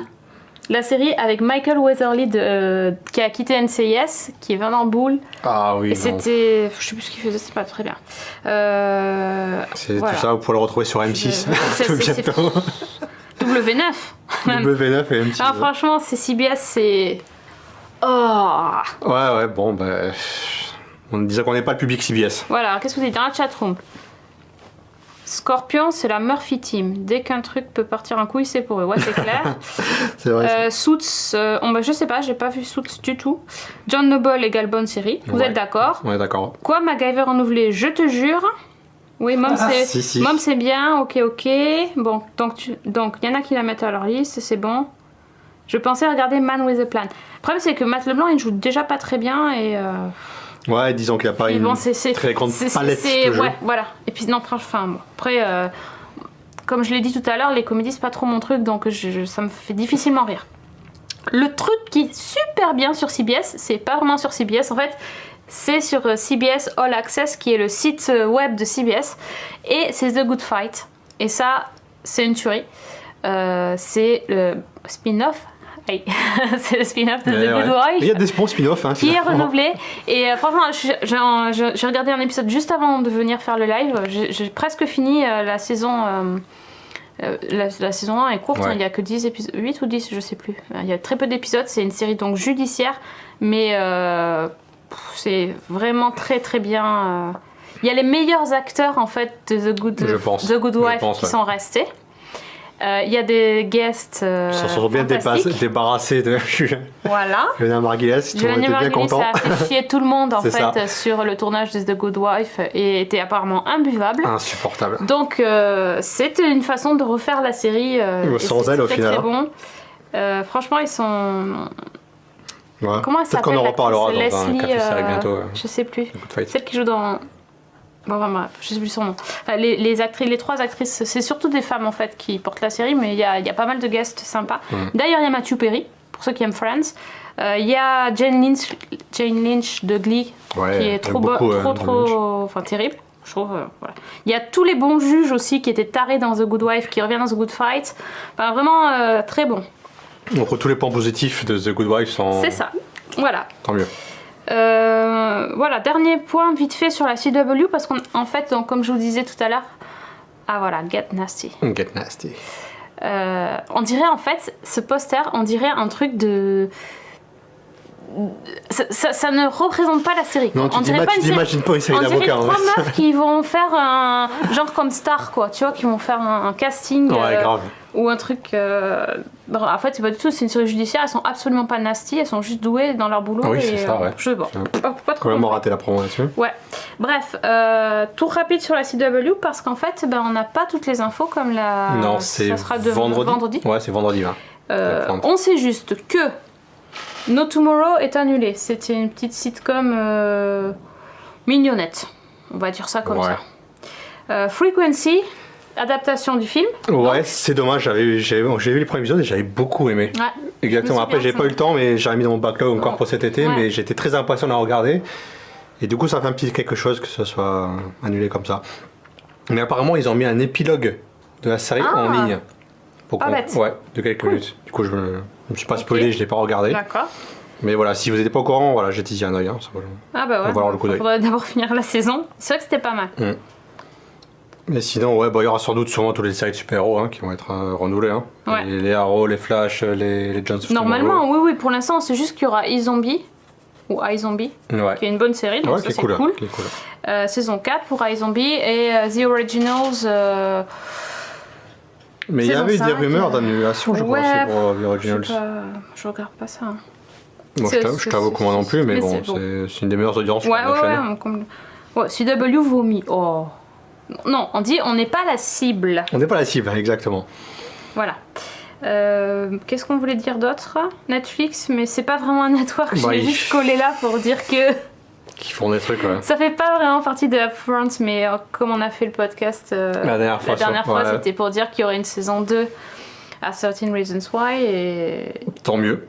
la série avec Michael Weatherly qui a quitté NCIS, qui est vraiment Bull. Ah oui. Et c'était. Je sais plus ce qu'il faisait, c'est pas très bien. C'est voilà. Tout ça, vous pouvez le retrouver sur M6 bientôt. W9 W9 et M6. Ah, franchement, c'est CBS, c'est. Oh. Ouais, bon, bah. On disait qu'on n'est pas le public CBS. Voilà, alors qu'est-ce que vous dites dans la chatroom? Scorpion, c'est la Murphy Team. Dès qu'un truc peut partir en couille, c'est pour eux. Ouais, c'est clair. C'est vrai. Suits, je sais pas, j'ai pas vu Suits du tout. John Noble égale bonne série. Vous êtes d'accord? Ouais, d'accord. Quoi, MacGyver renouvelé? Je te jure. Oui, Mom, Mom, c'est bien. Ok. Bon, donc il y en a qui la mettent à leur liste, c'est bon. Je pensais regarder Man with a Plan. Le problème, c'est que Matt LeBlanc, il joue déjà pas très bien et... Ouais, disons qu'il n'y a pas une très grande palette de jeux. Ouais, voilà. Et puis, non, enfin, bon, après, comme je l'ai dit tout à l'heure, les comédies, c'est pas trop mon truc, donc ça me fait difficilement rire. Le truc qui est super bien sur CBS, c'est pas vraiment sur CBS, en fait, c'est sur CBS All Access, qui est le site web de CBS, et c'est The Good Fight. Et ça, c'est une tuerie. C'est le spin-off. Hey. C'est le spin-off de The Good Wife. Il y a des bons spin-offs qui est renouvelé. Et franchement, j'ai regardé un épisode juste avant de venir faire le live. J'ai presque fini la saison. La saison 1 est courte, il n'y a que 10 épisodes, 8 ou 10, je sais plus. Il y a très peu d'épisodes, c'est une série donc judiciaire, mais c'est vraiment très très bien. Il y a les meilleurs acteurs en fait de The Good Wife qui sont restés. Il y a des guests ils se sont bien débarrassés de voilà. Julien Margulies, tout le monde était bien content. Ça a fait chier tout le monde en fait sur le tournage de The Good Wife et était apparemment imbuvable. Insupportable. Donc c'était une façon de refaire la série. Sans elle au final. Très bon. Franchement ils sont... Ouais. Comment elle s'appelle? Peut-être qu'on en reparlera dans Leslie, un café série bientôt. Je sais plus. Celle qui joue dans... Bon, enfin, je sais plus son nom. Enfin, les trois actrices, c'est surtout des femmes en fait qui portent la série, mais il y a pas mal de guests sympas. D'ailleurs, il y a Matthew Perry, pour ceux qui aiment Friends. Il y a Jane Lynch de Glee, qui est trop terrible. Je trouve, voilà. Il y a tous les bons juges aussi qui étaient tarés dans The Good Wife, qui reviennent dans The Good Fight. Enfin, vraiment très bon. Donc tous les points positifs de The Good Wife sont... C'est ça, voilà. Tant mieux. Voilà, dernier point vite fait sur la CW, parce qu'en fait, donc, comme je vous disais tout à l'heure, Get Nasty. Get Nasty. On dirait en fait, ce poster, on dirait un truc de... Ça ne représente pas la série. Non, tu t'imagines pas une série d'avocats. On dirait trois meufs qui vont faire un genre comme Star, quoi. Tu vois, qui vont faire un casting. Grave. Ou un truc. En fait, c'est pas du tout. C'est une série judiciaire. Elles sont absolument pas nasty. Elles sont juste douées dans leur boulot. Oui, c'est ça, ouais. Je sais pas. Pas trop. Quand même raté la promo là-dessus. Ouais. Bref, tour rapide sur la CW parce qu'en fait, on n'a pas toutes les infos comme la. Non, c'est vendredi. Ouais, c'est vendredi. On sait juste que No Tomorrow est annulé. C'était une petite sitcom mignonnette. On va dire ça comme ça. Frequency, adaptation du film. Ouais, c'est dommage. J'ai vu les premiers épisodes et j'avais beaucoup aimé. Ouais. Exactement. Après, j'ai pas eu le temps, mais j'avais mis dans mon backlog encore pour cet été. Ouais. Mais j'étais très impatient de la regarder. Et du coup, ça fait un petit quelque chose que ce soit annulé comme ça. Mais apparemment, ils ont mis un épilogue de la série en ligne. Bête. Ouais, de quelques minutes. Du coup, je me suis pas spoilé, je l'ai pas regardé. D'accord. Mais voilà, si vous n'êtes pas au courant, voilà, j'ai teasé un œil. Bah ouais, on va le coup d'œil. Faudrait d'abord finir la saison. C'est vrai que c'était pas mal. Mais sinon, il y aura sûrement toutes les séries de super-héros qui vont être renouvelées. Ouais. Les Arrow, les Flash, les Jones of Normalement, oui, pour l'instant, c'est juste qu'il y aura iZombie, ou iZombie, qui est une bonne série, donc ça c'est cool. Saison 4 pour iZombie, et The Originals... Mais il y avait des rumeurs d'annulation, je crois, aussi pour The Originals. Je regarde pas ça. Moi, je t'avoue que moi non plus, mais bon, c'est une des meilleures audiences sur la chaîne. Ouais, CW vomit. Oh. Non, on dit on n'est pas la cible. On n'est pas la cible, exactement. Voilà. Qu'est-ce qu'on voulait dire d'autre? Netflix, mais c'est pas vraiment un network, j'ai juste collé là pour dire que... Qui font des trucs, ouais. Ça fait pas vraiment partie de Upfront, mais comme on a fait le podcast la dernière fois, c'était pour dire qu'il y aurait une saison 2 à 13 Reasons Why et... Tant mieux.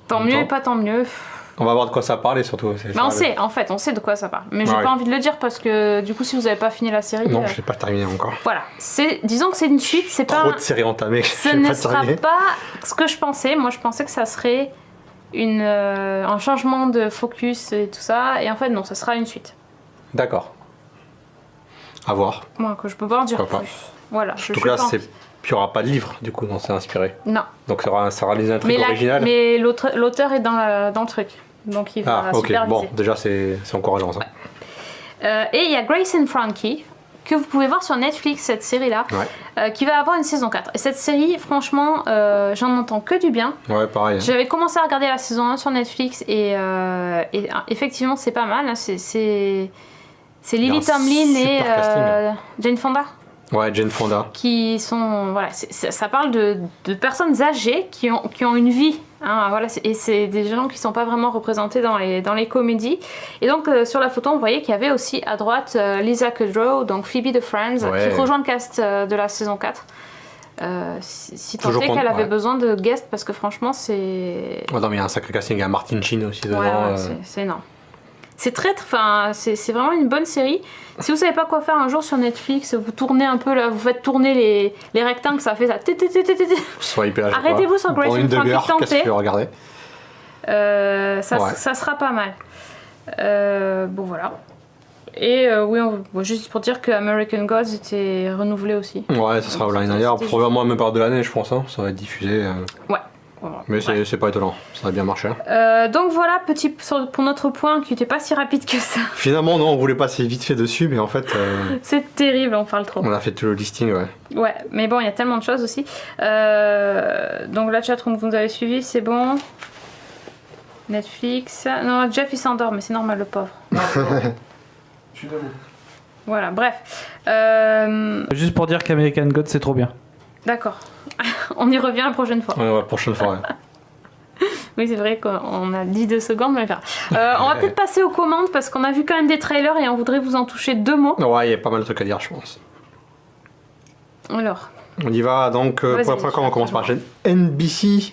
Tant mieux et pas tant mieux. On va voir de quoi ça parle et surtout... Mais on sait de quoi ça parle. Mais j'ai pas envie de le dire parce que du coup, si vous avez pas fini la série... Non, je l'ai pas terminé encore. Voilà. Disons que c'est une suite, c'est pas... Trop de séries entamées. Ce ne sera pas ce que je pensais. Moi, je pensais que ça serait... un changement de focus et tout ça, et en fait non, ça sera une suite. D'accord. À voir. Moi, que je peux pas en dire plus. Voilà. En tout cas, il n'y aura pas de livre du coup dont c'est inspiré. Non. Donc ça sera les intrigues originales. Mais l'auteur est dans le truc, donc il va superviser. Bon, déjà c'est encourageant ça. Ouais. Et il y a Grace and Frankie que vous pouvez voir sur Netflix, cette série-là, qui va avoir une saison 4. Et cette série, franchement, j'en entends que du bien. Ouais, pareil. J'avais commencé à regarder la saison 1 sur Netflix et effectivement, c'est pas mal. Hein. C'est Lily Tomlin et Jane Fonda. Ouais, Jane Fonda. Qui sont, voilà, ça parle de personnes âgées qui ont une vie. Hein, voilà, et c'est des gens qui sont pas vraiment représentés dans les comédies. Et donc sur la photo, on voyait qu'il y avait aussi à droite Lisa Kudrow, donc Phoebe de Friends, qui rejoint le cast de la saison 4. Si tant est qu'elle avait besoin de guest, parce que franchement c'est... Oh non mais il y a un sacré casting, il y a Martin Sheen aussi dedans. Ouais, c'est énorme. C'est c'est vraiment une bonne série. Si vous savez pas quoi faire un jour sur Netflix, vous tournez un peu là, vous faites tourner les rectangles, ça fait ça. Arrêtez-vous sur Grace and Frankie, tentez. Qu'est-ce que tu veux regarder ça sera pas mal. Bon voilà. Et oui, juste pour dire que American Gods était renouvelé aussi. Ouais, ça sera l'année dernière, probablement à la même période de l'année, je pense. Hein. Ça va être diffusé. Ouais. Mais c'est pas étonnant, ça a bien marché. Donc voilà, pour notre point qui n'était pas si rapide que ça. Finalement, non, on voulait passer vite fait dessus, mais en fait. C'est terrible, on parle trop. On a fait tout le listing, ouais. Ouais, mais bon, il y a tellement de choses aussi. Donc la chatroom que vous nous avez suivi, c'est bon. Netflix. Non, Jeff il s'endort, mais c'est normal, le pauvre. Non, je suis debout. Voilà, bref. Juste pour dire qu'American God c'est trop bien. D'accord. On y revient la prochaine fois. Ouais, prochaine fois, ouais. Oui, c'est vrai qu'on a dit 2 secondes, mais on va peut-être passer aux commandes parce qu'on a vu quand même des trailers et on voudrait vous en toucher 2 mots. Ouais, il y a pas mal de trucs à dire, je pense. Alors. On y va, donc pour la première fois, on commence par la chaîne NBC.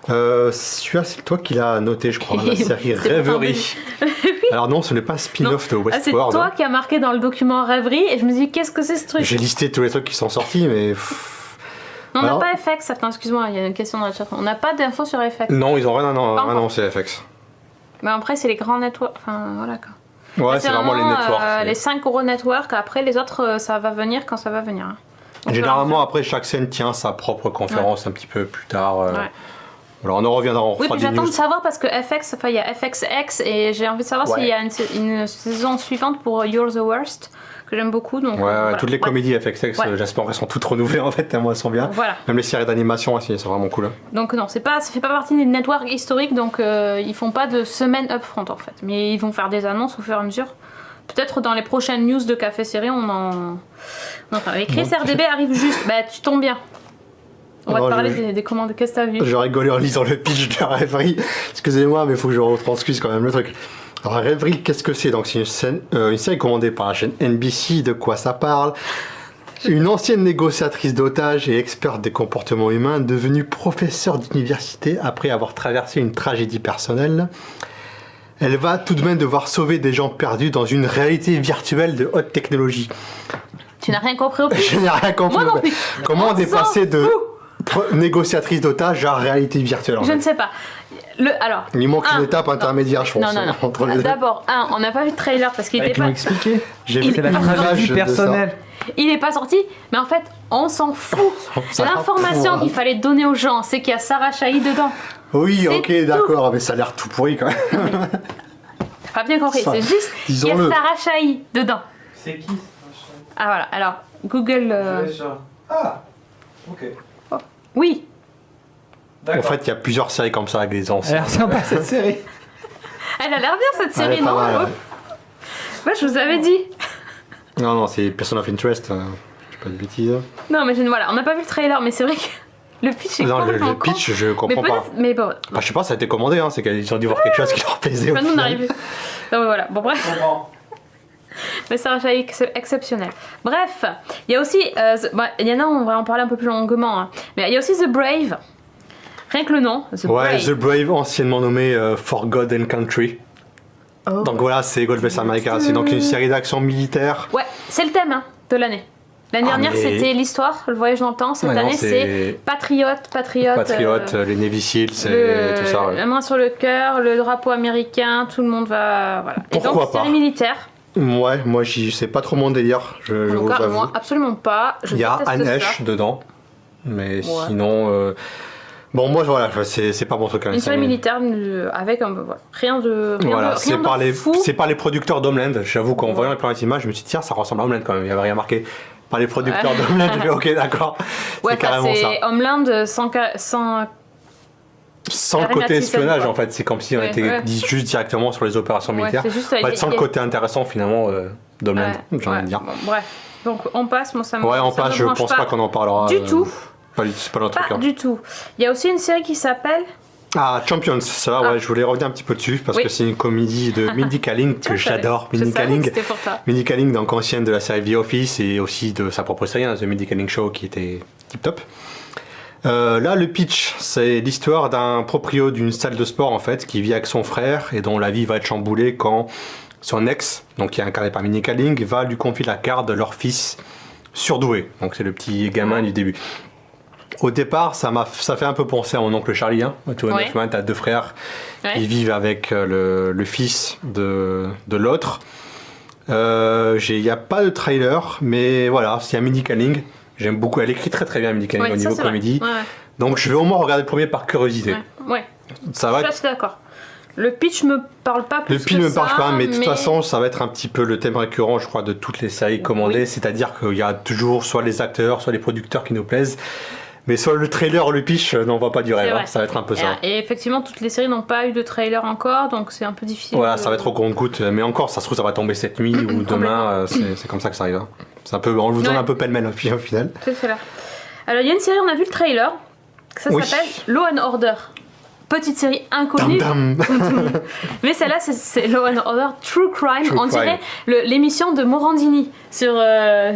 Celui-là, c'est toi qui l'as noté, je crois, la série Rêverie. Oui. Alors non, ce n'est pas un spin-off de Westworld. C'est toi qui as marqué dans le document Rêverie et je me dis, qu'est-ce que c'est ce truc? J'ai listé tous les trucs qui sont sortis, mais... Non, on n'a pas FX, attends, excuse-moi, il y a une question dans le chat. On n'a pas d'infos sur FX. Non, ils ont rien annoncé FX. Mais après, c'est les grands networks. Enfin, voilà quoi. Ouais, c'est vraiment les networks. Les 5 gros networks, après les autres, ça va venir quand ça va venir. Hein. Généralement, après, chaque scène tient sa propre conférence un petit peu plus tard. Alors, on en reviendra, on oui, fera mais des j'attends news. de savoir parce que FX, il y a FXX et j'ai envie de savoir s'il y a une saison suivante pour You're the Worst, que j'aime beaucoup. Donc, voilà. Toutes les comédies FXX, j'espère qu'elles sont toutes renouvelées en fait, tellement elles sont bien. Voilà. Même les séries d'animation aussi, c'est vraiment cool. Donc non, ça fait pas partie des networks historiques, donc ils font pas de semaine upfront en fait. Mais ils vont faire des annonces au fur et à mesure. Peut-être dans les prochaines news de Café Série, on en parle. Et Chris RDB arrive juste, bah tu tombes bien. On va te parler des commandes. Qu'est-ce que t'as vu? Je rigolais en lisant le pitch de Rêverie. Excusez-moi, mais il faut que je retranscrive quand même le truc. Alors, Rêverie, qu'est-ce que c'est? Donc, c'est une série commandée par la chaîne NBC. De quoi ça parle? Une ancienne négociatrice d'otages et experte des comportements humains, devenue professeure d'université après avoir traversé une tragédie personnelle, elle va tout de même devoir sauver des gens perdus dans une réalité virtuelle de haute technologie. Tu n'as rien compris au pitch? Je n'ai rien compris. Moi non plus. Comment on est passé de négociatrice d'otages à réalité virtuelle? Je ne sais pas. Alors, il manque une étape intermédiaire, je pense. Non. Entre les deux. On n'a pas vu de trailer parce qu'il était pas. Expliqué. J'ai C'est la tragédie personnelle. Il n'est pas sorti, mais en fait, on s'en fout. L'information qu'il fallait donner aux gens, c'est qu'il y a Sarah Chahi dedans. Oui, ok, d'accord, mais ça a l'air tout pourri quand même. T'as pas bien compris, c'est juste qu'il y a Sarah Chahi dedans. C'est qui? Ah voilà, alors, Google... Ah, ok. Oh. Oui. En fait, il y a plusieurs séries comme ça avec des anciens. Elle a l'air sympa cette série. Elle a l'air bien cette série, non? Ouais, je vous avais dit. Non, c'est Person of Interest, je dis pas de bêtises. Non, mais voilà, on n'a pas vu le trailer, mais c'est vrai que le pitch est complètement le pitch, je comprends pas. Mais bon. Bah, je sais pas, ça a été commandé, hein, c'est qu'ils ont dû voir quelque chose qui leur plaisait. Nous, on arrive. Non, mais voilà, bon, bref. Mais Sarah Chahi, exceptionnel. Bref, il y a aussi. Il y en a, on va en parler un peu plus longuement. Hein, mais il y a aussi The Brave. Rien que le nom. The Brave, anciennement nommé For God and Country. Oh. Donc voilà, c'est God Bless America. C'est donc une série d'action militaire. Ouais, c'est le thème de l'année. L'année dernière, c'était l'histoire, le voyage dans le temps. Cette année, c'est patriote. Les Navy Seals et tout ça. La main sur le cœur, le drapeau américain, tout le monde va. Voilà. Pourquoi et donc, c'est les militaires. Ouais, moi, c'est pas trop mon délire. Moi, absolument pas. Il y a Anne Heche dedans. Mais sinon. Bon, moi, voilà, c'est pas mon truc. Une série militaire avec un peu. Rien de. Voilà, c'est par les producteurs d'Homeland. J'avoue qu'en voyant les premières images, je me suis dit, tiens, ça ressemble à Homeland quand même. Il n'y avait rien marqué. Par les producteurs d'Homeland, j'ai fait, ok, d'accord. Ouais, c'est Homeland sans le côté espionnage, en fait. C'est comme si on était juste directement sur les opérations militaires. Sans le côté intéressant, finalement, d'Homeland, j'ai envie de dire. Bon, bref. Donc on passe, moi ça me Ouais, on ça me passe, je branche pense pas qu'on en parlera. Du tout. C'est pas notre Pas truc. Hein. du tout. Il y a aussi une série qui s'appelle... Ah, Champions, ça, ouais, je voulais revenir un petit peu dessus parce que c'est une comédie de Mindy Kaling que j'adore. Mindy Kaling. C'était pour toi. Mindy Kaling, donc ancienne de la série The Office et aussi de sa propre série, The Mindy Kaling Show, qui était tip top. Là, le pitch, c'est l'histoire d'un proprio d'une salle de sport en fait qui vit avec son frère et dont la vie va être chamboulée quand son ex, donc qui est incarné par Mindy Kaling, va lui confier la garde de leur fils surdoué. Donc c'est le petit gamin du début. Au départ, ça fait un peu penser à mon oncle Charlie. Hein. Tu vois, t'as deux frères qui vivent avec le fils de l'autre. Il n'y a pas de trailer, mais voilà, il y a Mindy Kaling. J'aime beaucoup, elle écrit très très bien Mindy Kaling au niveau comédie. Ouais. Donc je vais au moins regarder le premier par curiosité. Ouais. Ça va. Je suis d'accord. Le pitch me parle pas plus. Le pitch me parle pas, mais de toute façon, ça va être un petit peu le thème récurrent, je crois, de toutes les séries commandées. C'est-à-dire qu'il y a toujours soit les acteurs, soit les producteurs qui nous plaisent. Mais soit le trailer ou le pitch n'envoie pas du rêve, hein. Ça va être un peu ça. Et effectivement, toutes les séries n'ont pas eu de trailer encore, donc c'est un peu difficile. Voilà, ça va être au compte-goutte, mais encore, ça se trouve, ça va tomber cette nuit ou demain, c'est comme ça que ça arrive. Hein. C'est un peu, on vous donne un peu pêle-mêle au final. C'est là. Alors, il y a une série, on a vu le trailer, ça s'appelle Law and Order. Petite série inconnue. Mais celle-là, c'est Law and Order True Crime. On dirait l'émission de Morandini sur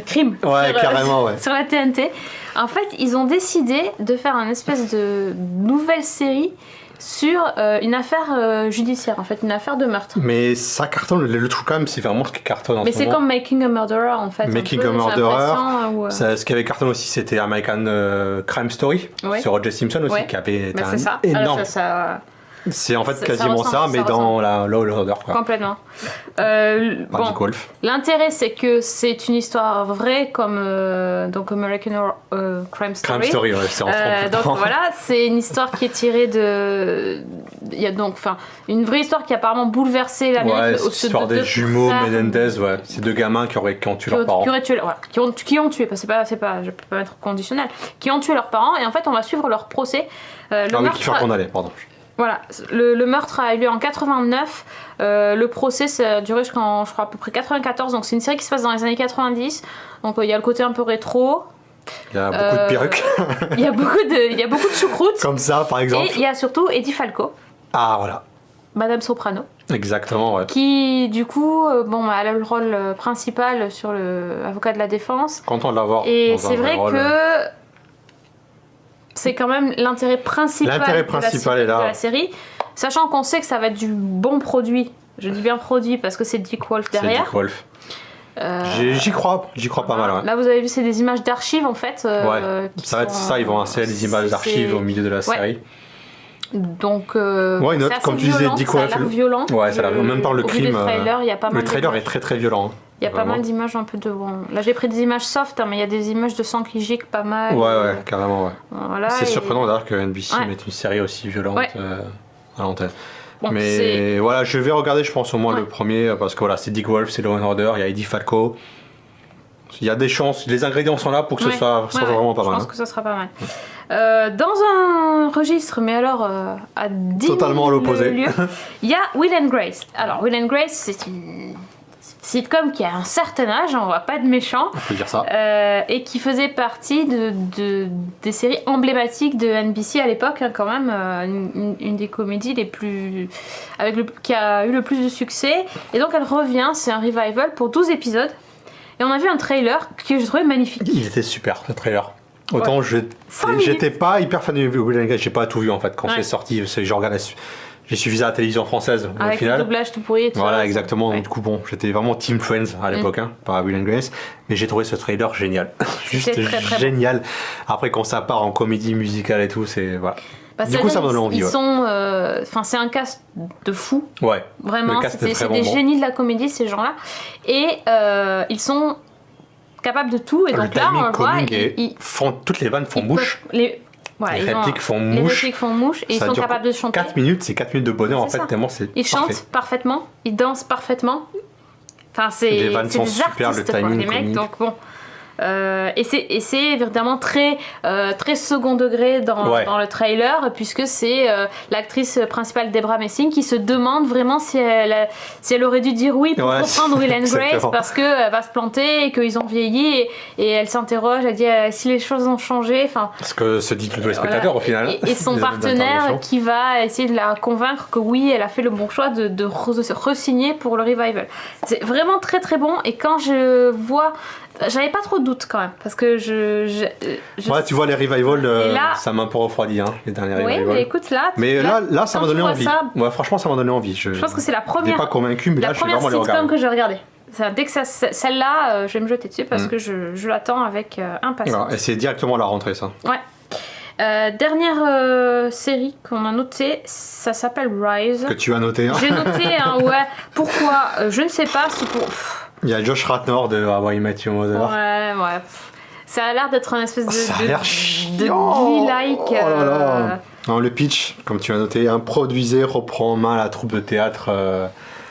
Crime. Ouais, carrément, sur la TNT. En fait, ils ont décidé de faire une espèce de nouvelle série sur une affaire judiciaire, en fait, une affaire de meurtre. Mais ça cartonne, le True Crime, c'est vraiment ce qui cartonne en ce moment. Mais c'est comme Making a Murderer, en fait. Making a Murderer, ce qui avait cartonné aussi, c'était American Crime Story, sur O.J. Simpson aussi, qui avait été énorme. C'est en fait quasiment ça, mais dans la Law and Order. Complètement. Golf. L'intérêt, c'est que c'est une histoire vraie, comme donc American Crime Story. Crime Story, c'est en France. Donc voilà, c'est une histoire qui est tirée de. Il y a donc, une vraie histoire qui a apparemment bouleversé l'Amérique. C'est l'histoire des jumeaux Menendez, c'est deux gamins qui ont tué leurs parents. Qui ont tué, je peux pas mettre conditionnel, qui ont tué leurs parents, et en fait, on va suivre leur procès. Qui fait qu'on allait, pardon. Voilà, le meurtre a eu lieu en 89, le procès ça a duré jusqu'en, je crois, à peu près 94, donc c'est une série qui se passe dans les années 90, donc il y a le côté un peu rétro. Il y a beaucoup de perruques. Il y a beaucoup de choucroute. Comme ça, par exemple. Et il y a surtout Eddie Falco. Ah, voilà. Madame Soprano. Exactement, ouais. Qui, du coup, elle a le rôle principal sur le avocat de la défense. Content de l'avoir. Et c'est vrai que... C'est quand même l'intérêt principal de la série, sachant qu'on sait que ça va être du bon produit. Je dis bien produit parce que c'est Dick Wolf derrière. C'est Dick Wolf. J'y crois pas mal. Ouais. Là, vous avez vu, c'est des images d'archives en fait. Ça va être ça, ils vont insérer des images d'archives au milieu de la série. Donc, comme tu disais, Dick Wolf. Ça a l'air violent. Ouais, ça a l'air. En même temps, le crime. Le trailer est très très violent. Il y a pas mal d'images un peu de... Là, j'ai pris des images soft, mais il y a des images de sang qui gicle pas mal. Ouais, carrément, ouais. Voilà, c'est surprenant d'ailleurs que NBC mette une série aussi violente à l'antenne. Mais voilà, je vais regarder, je pense, au moins le premier, parce que voilà, c'est Dick Wolf, c'est Law and Order, il y a Eddie Falco. Il y a des chances, les ingrédients sont là pour que ce soit vraiment pas mal. Je pense que ça sera pas mal. Dans un registre, mais alors à 10 totalement à l'opposé, il y a Will and Grace. Alors, Will and Grace, c'est une sitcom qui a un certain âge, on voit pas de méchant, on peut dire ça, et qui faisait partie des séries emblématiques de NBC à l'époque, quand même, une des comédies les plus qui a eu le plus de succès. Et donc elle revient, c'est un revival pour 12 épisodes. Et on a vu un trailer que je trouvais magnifique. Il était super, le trailer. Autant j'étais pas hyper fan de Will and Grace, j'ai pas tout vu en fait quand c'est sorti. Je regarde j'ai suivi ça à la télévision française au avec final. Le doublage tout pourri et tout. Voilà, exactement. Donc, du coup, j'étais vraiment Team Friends à l'époque, par Will and Grace. Mais j'ai trouvé ce trailer génial. Juste très génial. Bon. Après, quand ça part en comédie musicale et tout, c'est. Voilà. Du coup, ça me donne envie. C'est un cast de fou. Ouais. Vraiment, c'est des génies de la comédie, ces gens-là. Et ils sont capables de tout. Et donc là, on le voit. Toutes les vannes font mouche. Les répliques font mouche et ils sont capables de chanter. 4 minutes, c'est 4 minutes de bonheur en fait, tellement c'est Ils chantent parfaitement, ils dansent parfaitement. Enfin, les vannes sont des super, artistes, le timing les mecs, donc bon. Et c'est évidemment très second degré dans le trailer, puisque c'est l'actrice principale Debra Messing qui se demande vraiment si elle aurait dû dire oui pour reprendre Will and Grace, parce qu'elle va se planter et qu'ils ont vieilli, et elle s'interroge, elle dit si les choses ont changé. Ce que se dit le spectateur au final. Et son partenaire qui va essayer de la convaincre que oui, elle a fait le bon choix de re-signer pour le revival. C'est vraiment très très bon, et quand je vois... J'avais pas trop de doutes quand même, parce que ouais, tu vois, les revivals, là... ça m'a un peu refroidi, les derniers revivals. Oui, mais écoute, là... Mais là ça m'a donné envie. Ouais, franchement, ça m'a donné envie. Je pense que c'est la première... pas convaincu, mais là, je suis vraiment allé regarder. sitcom que je regardais. Dès que celle-là, je vais me jeter dessus, parce que je l'attends avec impatience. Alors, et c'est directement à la rentrée, ça. Ouais. Dernière série qu'on a notée, ça s'appelle Rise. Que tu as noté, hein. J'ai noté, ouais. Pourquoi je ne sais pas, c'est pour... Il y a Josh Ratnor de How I Met Your Mother. Ouais. Ça a l'air d'être un espèce de Glee-like. Oh là là. Non, le pitch, comme tu as noté, improvisé, reprend en main la troupe de théâtre.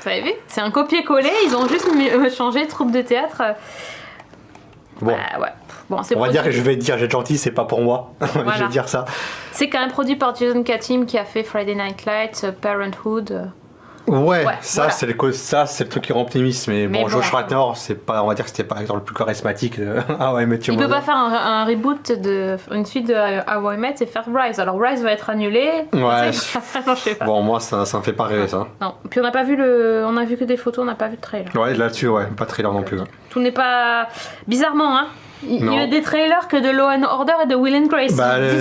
Vous avez vu ? C'est un copier-coller, ils ont juste changé troupe de théâtre. Bon. Ouais. Bon, on va dire que je vais dire j'ai gentil, c'est pas pour moi. Voilà. Je vais dire ça. C'est quand même produit par Jason Katim qui a fait Friday Night Lights, Parenthood. Ouais, ça, voilà. C'est le truc qui rend optimiste, mais bon, Josh Ratnor, c'est pas, on va dire que c'était pas l'acteur le plus charismatique de How I Met Your Mother. Il peut pas faire un reboot une suite de How I Met et faire Rise. Alors Rise va être annulé. Ouais. Non, je sais pas. Bon, moi ça me fait pas rêver ça. Non. Puis on n'a pas vu on a vu que des photos, on n'a pas vu de trailer. Ouais, là-dessus, pas de trailer non plus. Tout n'est pas bizarrement, hein. Il y a des trailers que de Law and Order et de Will and Grace.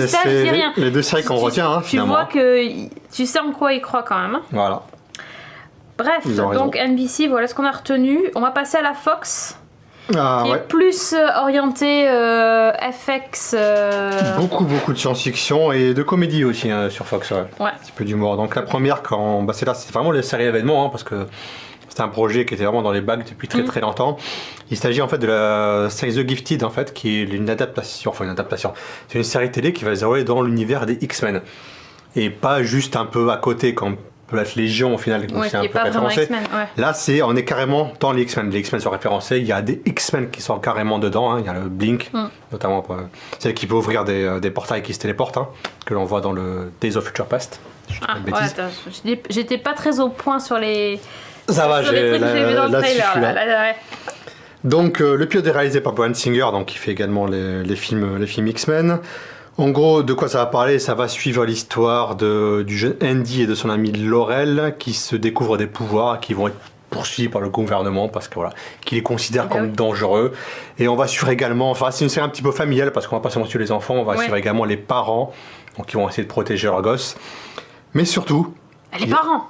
C'est rien. Les deux séries qu'on retient, finalement. Tu vois que tu sais en quoi il croit quand même. Hein. Voilà. Bref, donc NBC, voilà ce qu'on a retenu. On va passer à la Fox, qui est plus orientée FX. Beaucoup de science-fiction et de comédie aussi sur Fox. Ouais. Un petit peu d'humour. Donc la première, c'est vraiment les séries événements, parce que c'était un projet qui était vraiment dans les bacs depuis très très longtemps. Il s'agit en fait de la série The Gifted, en fait, qui est une adaptation. C'est une série télé qui va se dérouler dans l'univers des X-Men. Et pas juste un peu à côté, comme peut être Légion au final, c'est un peu référencé. Là, on est carrément dans les X-Men. Les X-Men sont référencés. Il y a des X-Men qui sont carrément dedans. Il y a le Blink, notamment, celle qui peut ouvrir des portails qui se téléportent, que l'on voit dans le Days of Future Past. J'étais pas très au point sur les. Ça va, j'ai là. Donc, le pilote est réalisé par Bryan Singer, donc qui fait également les films X-Men. En gros, de quoi ça va parler ? Ça va suivre l'histoire du jeune Andy et de son ami Laurel qui se découvrent des pouvoirs qui vont être poursuivis par le gouvernement parce que qui les considère comme dangereux. Et on va suivre également, c'est une série un petit peu familiale parce qu'on va pas seulement suivre les enfants, on va suivre également les parents, donc ils vont essayer de protéger leurs gosses. Mais surtout... Les parents.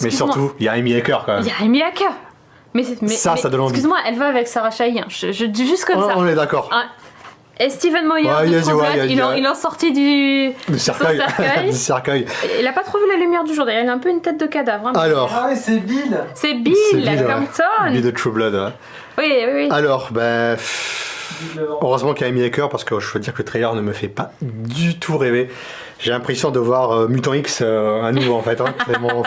Mais surtout, il y a Amy Acker quand même. Il y a Amy Acker. Mais ça donne envie. Excuse-moi, elle va avec Sarah Chahine. Je dis juste comme ça. On est d'accord. Et Steven Moyer, il en sorti du cercueil. Il a pas trop vu la lumière du jour, d'ailleurs il a un peu une tête de cadavre. Alors. C'est Bill. C'est Bill Compton. Bill de True Blood. Oui. Alors, heureusement qu'il y a Amy Acker parce que je veux dire que le trailer ne me fait pas du tout rêver. J'ai l'impression de voir Mutant X à nouveau en fait. Vraiment.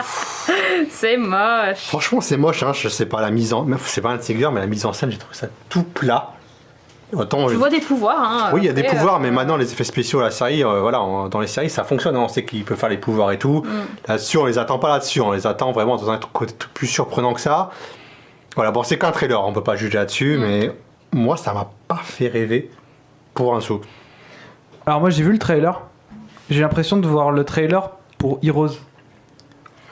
C'est moche. Franchement, c'est moche. Je sais pas, c'est pas un tigre, mais la mise en scène, j'ai trouvé ça tout plat. Tu vois des pouvoirs. Oui, il y a des pouvoirs, mais maintenant les effets spéciaux, la série, dans les séries, ça fonctionne. On sait qu'il peut faire les pouvoirs et tout. Là-dessus, on les attend pas là-dessus. On les attend vraiment dans un côté plus surprenant que ça. Voilà, bon, c'est qu'un trailer, on peut pas juger là-dessus, mais moi, ça m'a pas fait rêver pour un sou. Alors moi, j'ai vu le trailer. J'ai l'impression de voir le trailer pour Heroes.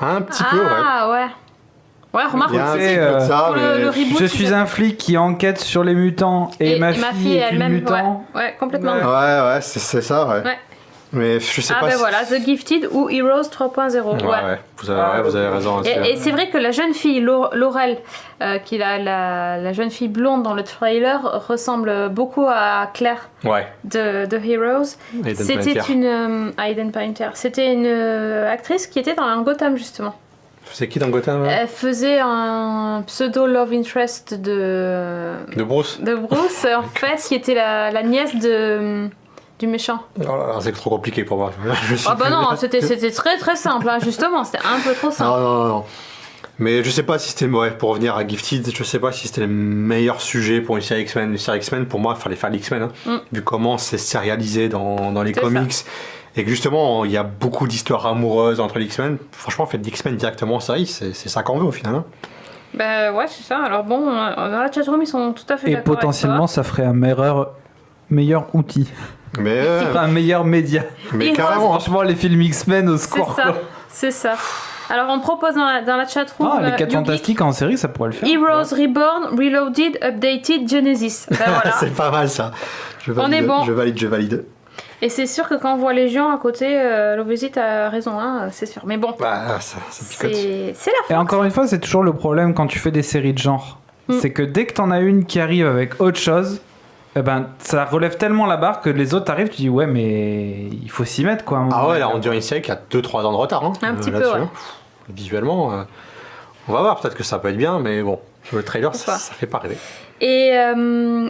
Un petit peu, ouais. Ouais, remarque, le reboot, je suis un flic qui enquête sur les mutants et ma fille est une mutant. Ouais, complètement. Ouais, c'est ça, ouais. Mais je sais pas. Voilà, The Gifted ou Heroes 3.0. Ouais. Vous avez raison. Et c'est vrai que la jeune fille, Laurel, qui est la jeune fille blonde dans le trailer, ressemble beaucoup à Claire de Heroes. Aiden Painter. C'était une actrice qui était dans Gotham, justement. C'est qui dans Gotham Elle faisait un pseudo love interest de Bruce. De Bruce, en fait, qui était la nièce du méchant. Oh là là, c'est trop compliqué pour moi. Non, c'était très très simple, justement, c'était un peu trop simple. Non. Mais je sais pas si c'était, pour revenir à Gifted, je sais pas si c'était le meilleur sujet pour une série X-Men. Une série X-Men, pour moi, il fallait faire l'X-Men, vu comment c'est sérialisé dans les comics. Et que justement, il y a beaucoup d'histoires amoureuses entre les X-Men. Franchement, faites d'X-Men directement en série, c'est ça qu'on veut au final. Bah ouais, c'est ça. Alors bon, dans la chatroom, ils sont tout à fait Et d'accord potentiellement, ça ferait un meilleur outil. Mais Un meilleur média. mais Et carrément. Franchement, les films X-Men au secours. C'est ça, c'est ça. Alors on propose dans la chatroom Ah, les 4 Yugi, fantastiques en série, ça pourrait le faire. Heroes Reborn, Reloaded, Updated, Genesis. Ben voilà. C'est pas mal ça. Je valide, On est bon. Je valide. Et c'est sûr que quand on voit Légion à côté, l'Obésite a raison, hein, c'est sûr. Mais bon, Bah, ça picote. c'est la Et fin. encore une fois, c'est toujours le problème quand tu fais des séries de genre. C'est que dès que t'en as une qui arrive avec autre chose, eh ben, ça relève tellement la barre que les autres arrivent, tu dis ouais, mais il faut s'y mettre quoi. Ah ouais, là on dirait une série qui a 2-3 ans de retard. Hein, Un petit peu, là-dessus, ouais. hein. Visuellement, on va voir, peut-être que ça peut être bien, mais bon, le trailer, Pourquoi ça fait pas rêver. Et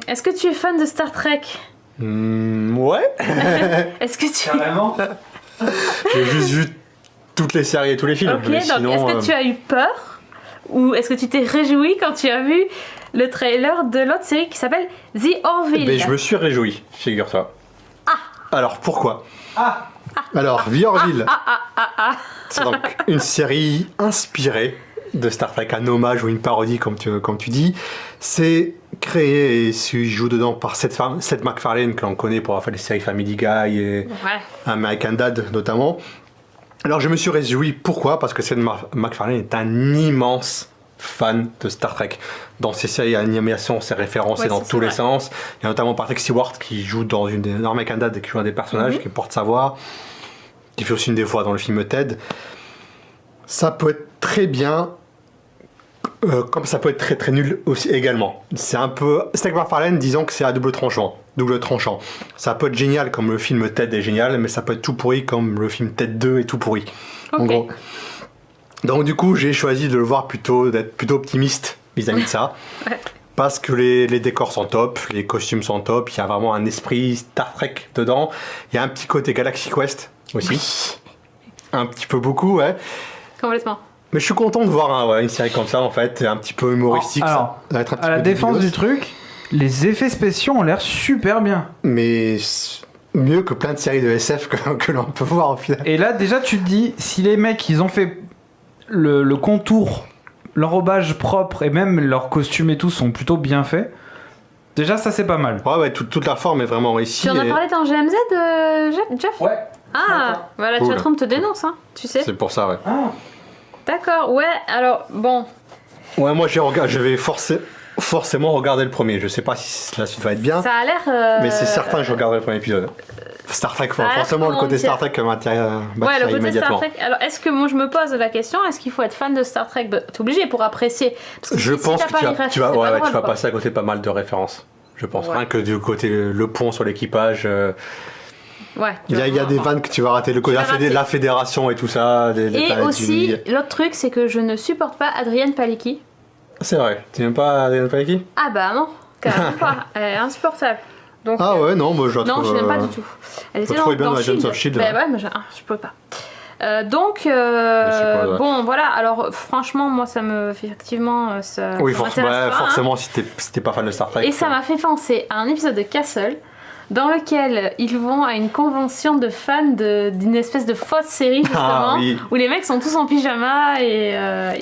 est-ce que tu es fan de Star Trek? Ouais. Est-ce que tu... Carrément. J'ai juste vu toutes les séries et tous les films. Ok, mais donc sinon, est-ce que tu as eu peur? Ou est-ce que tu t'es réjoui quand tu as vu le trailer de l'autre série qui s'appelle The Orville? Mais je me suis réjoui, figure-toi. Alors pourquoi Alors, The Orville. C'est donc une série inspirée de Star Trek, un hommage ou une parodie, comme tu dis. C'est créé et se joue dedans par Seth MacFarlane, que l'on connaît pour avoir fait les séries Family Guy et American Dad notamment. Alors je me suis réjoui, pourquoi? Parce que Seth MacFarlane est un immense fan de Star Trek. Dans ses séries animations, c'est référencé dans tous les sens. Il y a notamment Patrick Stewart qui joue dans American Dad et qui joue un des personnages, qui porte sa voix, qui fait aussi une des voix dans le film Ted. Ça peut être très bien, comme ça peut être très très nul aussi également. C'est un peu... Seth MacFarlane, disons que c'est à double tranchant. Ça peut être génial comme le film Ted est génial, mais ça peut être tout pourri comme le film Ted 2 est tout pourri. En gros. Donc du coup, j'ai choisi de le voir d'être plutôt optimiste vis-à-vis de ça. Parce que les décors sont top, les costumes sont top, il y a vraiment un esprit Star Trek dedans. Il y a un petit côté Galaxy Quest aussi. Un petit peu beaucoup, ouais. Complètement. Mais je suis content de voir une série comme ça, en fait, un petit peu humoristique. Alors, ça va être un petit à la peu défense dégueulasse. du truc, les effets spéciaux ont l'air super bien. Mais mieux que plein de séries de SF que l'on peut voir au final. Et là, déjà, tu te dis, si les mecs, ils ont fait le contour, l'enrobage propre et même leurs costumes et tout sont plutôt bien faits, déjà, ça, c'est pas mal. Ouais, toute la forme est vraiment réussie. Tu en as parlé dans GMZ, Jeff? Ouais. Ah, voilà, Cool. chatroom te dénonce, hein, tu sais. C'est pour ça, ouais. D'accord, ouais, alors, bon. Ouais, moi, je vais forcément regarder le premier. Je sais pas si la suite va être bien. Ça a l'air... Mais c'est certain que je regarderai le premier épisode. Star Trek, forcément, le côté Star Trek m'attire Ouais, le côté immédiatement. Star Trek. Alors, est-ce que moi je me pose la question, est-ce qu'il faut être fan de Star Trek? Bah, t'es obligé pour apprécier. Parce que Je si pense t'as que pas les refs, tu vas c'est pas drôle, quoi. passer à côté pas mal de références. Je pense. Ouais. Rien que du côté le pont sur l'équipage. Ouais. Il y a des vannes que tu vas rater. Le côté la fédération et tout ça. Les Et planètes aussi, unies. l'autre truc, c'est que je ne supporte pas Adrienne Palicki. C'est vrai. Tu n'aimes pas Adrienne Palicki? Ah bah non, carrément pas. Elle est insupportable. Donc, Ah ouais, non, moi je la non, trouve. je l'aime pas du tout. Elle était trouvais bien dans dans Shield. Agents of Shield, Bah ouais. ouais, mais je peux pas. Donc, sais pas, ouais. bon, voilà. Alors, franchement, moi, ça me... Effectivement, ça Oui, ça m'intéresse pas, hein. forcément, si t'es pas fan de Star Trek. Et ça m'a fait penser à un épisode de Castle dans lequel ils vont à une convention de fans d'une espèce de fausse série justement, oui. où les mecs sont tous en pyjama et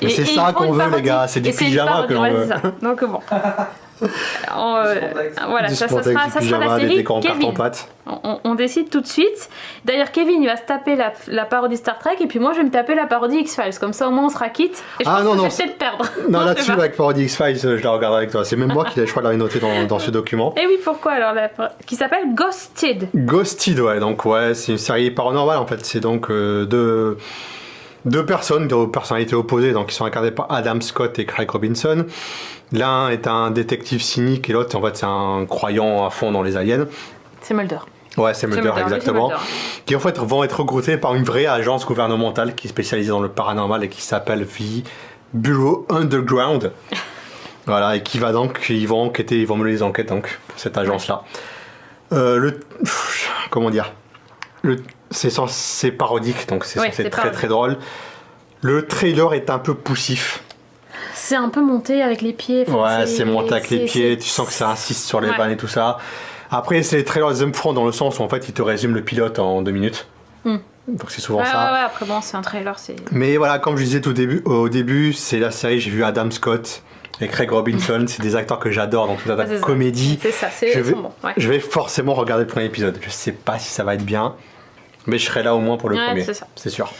Mais c'est ça ils font qu'on une veut, les parodie. gars, c'est du Et une pyjama parodie, que l'on ouais, veut. c'est ça. Donc bon. Voilà, Du ça Spontex, sera du la pyjama, des série décors en Kevin. carton-pâte. On décide tout de suite. D'ailleurs, Kevin, il va se taper la parodie Star Trek et puis moi, je vais me taper la parodie X-Files. Comme ça, au moins, on sera quitte. Et je Ah, pense non, que non, je vais peut-être perdre. Non, je sais là-dessus, pas. avec Parodie X-Files, je la regarderai avec toi. C'est même moi qui, je crois, l'avais noté dans ce document. Et oui, pourquoi alors qui s'appelle Ghosted. Ghosted, ouais, donc ouais, c'est une série paranormale en fait. C'est donc deux personnes de personnalités opposées, donc qui sont incarnées par Adam Scott et Craig Robinson. L'un est un détective cynique et l'autre, en fait, c'est un croyant à fond dans les aliens. C'est Mulder. Ouais, c'est Mulder, Mulder, exactement. oui, c'est Mulder. Qui en fait vont être recrutés par une vraie agence gouvernementale qui est spécialisée dans le paranormal et qui s'appelle The Bureau Underground. Voilà, et qui va donc, ils vont enquêter, ils vont mener les enquêtes donc pour cette agence-là. Comment dire, c'est parodique, donc c'est Oui, censé c'est être très parodique. très drôle. Le trailer est un peu poussif. C'est un peu monté avec les pieds. Ouais, c'est monté avec les pieds, tu sens que ça insiste sur les vannes et tout ça. Après, c'est les trailers upfront dans le sens où en fait, ils te résument le pilote en 2 minutes. Donc c'est souvent ça. Ouais, après bon, c'est un trailer, c'est... Mais voilà, comme je disais au début, c'est la série, j'ai vu Adam Scott et Craig Robinson, c'est des acteurs que j'adore dans toute la comédie. C'est ça, je vais forcément regarder le premier épisode. Je sais pas si ça va être bien, mais je serai là au moins pour le premier, c'est sûr.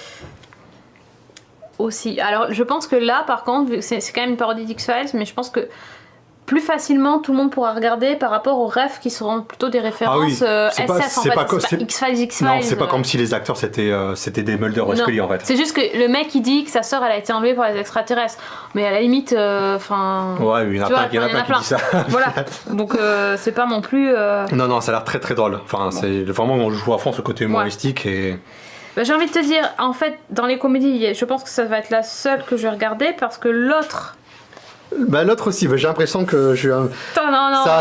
Aussi. Alors, je pense que là, par contre, vu que c'est quand même une parodie d'X-Files, mais je pense que plus facilement tout le monde pourra regarder par rapport aux refs qui seront plutôt des références SF en fait. C'est pas X-Files. Non, c'est pas comme si les acteurs c'était des Mulder ou Scully en fait. C'est juste que le mec il dit que sa sœur elle a été enlevée par les extraterrestres. Mais à la limite, ouais, il y en a plein qui disent ça. Voilà. Donc c'est pas non plus. Non, ça a l'air très très drôle. Enfin, c'est vraiment on joue à fond ce côté humoristique et. Bah, j'ai envie de te dire, en fait, dans les comédies, je pense que ça va être la seule que je vais regarder parce que l'autre. Bah l'autre aussi, j'ai l'impression que je non.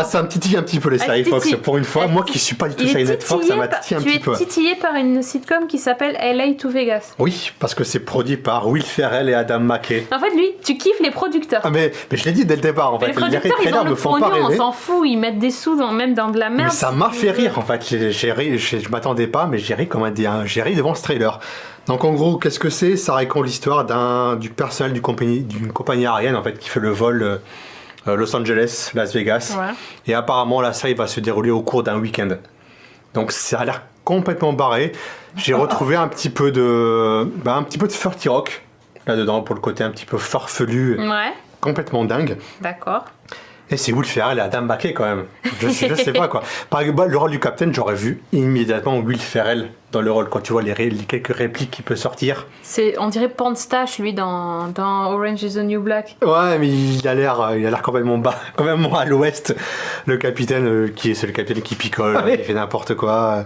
Ça me titille un petit peu les séries Fox. Pour une fois, moi qui suis pas du tout série Netflix, ça m'a titillé un petit peu. Tu es titillé par une sitcom qui s'appelle LA to Vegas. Oui, parce que c'est produit par Will Ferrell et Adam McKay. En fait, lui, tu kiffes les producteurs. Ah mais je l'ai dit dès le départ en fait. Les producteurs, ils ont le pognon, on s'en fout, ils mettent des sous même dans de la merde. Mais ça m'a fait rire en fait. Je m'attendais pas, mais j'ai ri devant ce trailer. Donc en gros, qu'est-ce que c'est? Ça raconte l'histoire du personnel d'une compagnie aérienne en fait qui fait le vol Los Angeles, Las Vegas. Ouais. Et apparemment la série va se dérouler au cours d'un week-end. Donc ça a l'air complètement barré. J'ai retrouvé un petit peu de 30 Rock là-dedans pour le côté un petit peu farfelu, complètement dingue. D'accord. Et c'est Will Ferrell et Adam McKay quand même. Je sais pas quoi. Par exemple, le rôle du Capitaine, j'aurais vu immédiatement Will Ferrell dans le rôle quand tu vois les quelques répliques qu'il peut sortir. On dirait Pornstache lui dans Orange is the New Black. Ouais, mais il a l'air complètement bas, complètement à l'ouest. Le Capitaine c'est le Capitaine qui picole, il fait n'importe quoi.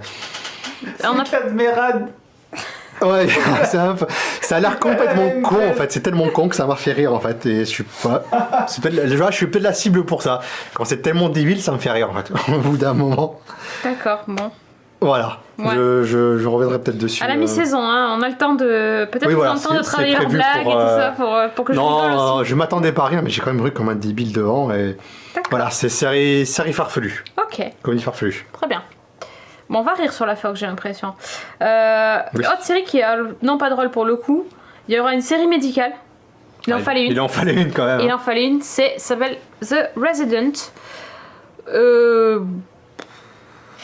On a pas de mérade. Ouais, ça a l'air complètement con en fait, c'est tellement con que ça m'a fait rire en fait, et je suis peut-être la cible pour ça. Quand c'est tellement débile, ça me fait rire en fait, au bout d'un moment. D'accord, bon. Voilà, je reviendrai peut-être dessus. À la mi-saison, on a le temps de. Peut-être qu'on a le temps de travailler leurs blagues et tout ça pour que je rigole aussi. Non, je m'attendais pas à rien, mais j'ai quand même cru comme un débile devant, et voilà, c'est série farfelue. Ok. Comédie farfelue. Très bien. Bon, on va rire sur la Fox, j'ai l'impression. Autre série qui est non pas drôle pour le coup, il y aura une série médicale. Il en fallait une quand même. Il en fallait une, ça s'appelle The Resident.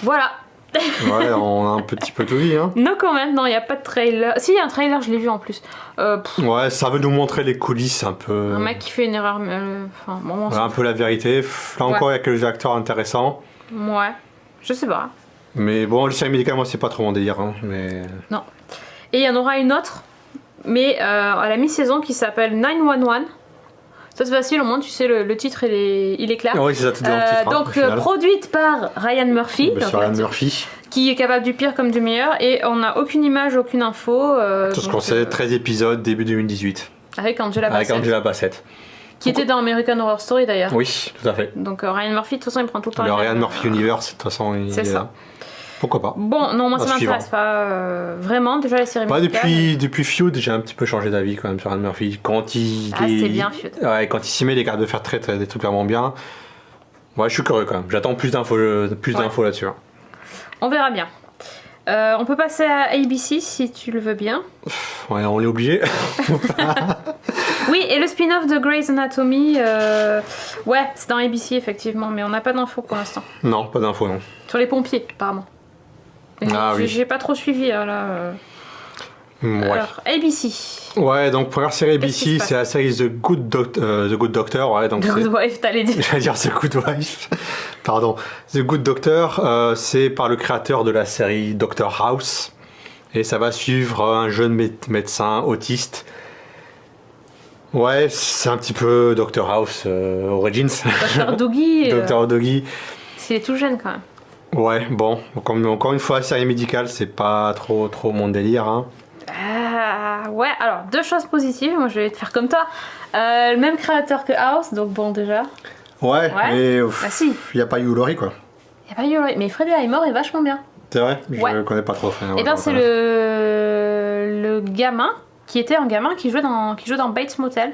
Voilà. Ouais, on a un petit peu tout dit, hein. Non, quand même, non, il n'y a pas de trailer. Si, il y a un trailer, je l'ai vu en plus. Ouais, ça veut nous montrer les coulisses un peu. Un mec qui fait une erreur. Un peu la vérité. Là encore, il y a quelques acteurs intéressants. Ouais, je sais pas. Mais bon, le série médicale, moi, c'est pas trop mon délire. Hein, mais... Non. Et il y en aura une autre, mais à la mi-saison qui s'appelle 911. Ça, c'est facile, au moins, tu sais, le titre, il est clair. Oui, c'est ça, tout dans le titre. Donc, produite par Ryan Murphy. Ryan Murphy. Qui est capable du pire comme du meilleur. Et on n'a aucune image, aucune info. Tout ce qu'on sait, 13 épisodes, début 2018. Avec Angela Bassett. Qui était dans American Horror Story, d'ailleurs. Oui, tout à fait. Donc, Ryan Murphy, de toute façon, il prend tout le temps. Le Ryan Murphy Universe, de toute façon, il est là. Pourquoi pas. Bon, non, moi ça m'intéresse pas vraiment, déjà la série médicale. Depuis Feud, j'ai un petit peu changé d'avis quand même sur Ryan Murphy. C'est bien Feud. Ouais, quand il s'y met, les gars de faire des trucs vraiment bien. Ouais, je suis curieux quand même. J'attends plus d'infos là-dessus. On verra bien. On peut passer à ABC si tu le veux bien. Ouais, on est obligé. Oui, et le spin-off de Grey's Anatomy, ouais, c'est dans ABC effectivement, mais on n'a pas d'infos pour l'instant. Non, pas d'infos, non. Sur les pompiers, apparemment. Oui. J'ai pas trop suivi là. Ouais. Alors, ABC. Ouais, donc première série ABC, c'est la série The Good Doctor. Ouais, donc The Good Wife, t'allais dire. J'allais dire The Good Wife. Pardon. The Good Doctor, c'est par le créateur de la série Doctor House. Et ça va suivre un jeune médecin autiste. Ouais, c'est un petit peu Doctor House Origins. Dr. Doogie. Dr. Doogie. C'est tout jeune quand même. Ouais, bon, encore une fois, série médicale, c'est pas trop mon délire. Hein. Ouais, alors, deux choses positives, moi je vais te faire comme toi. Le même créateur que House, donc bon déjà. Ouais. Mais si. Y a pas Hugh Laurie quoi. Y a pas Hugh Laurie, mais Freddie Highmore est vachement bien. C'est vrai? Je connais pas trop. Et ben c'est le gamin qui était un gamin qui jouait dans Bates Motel.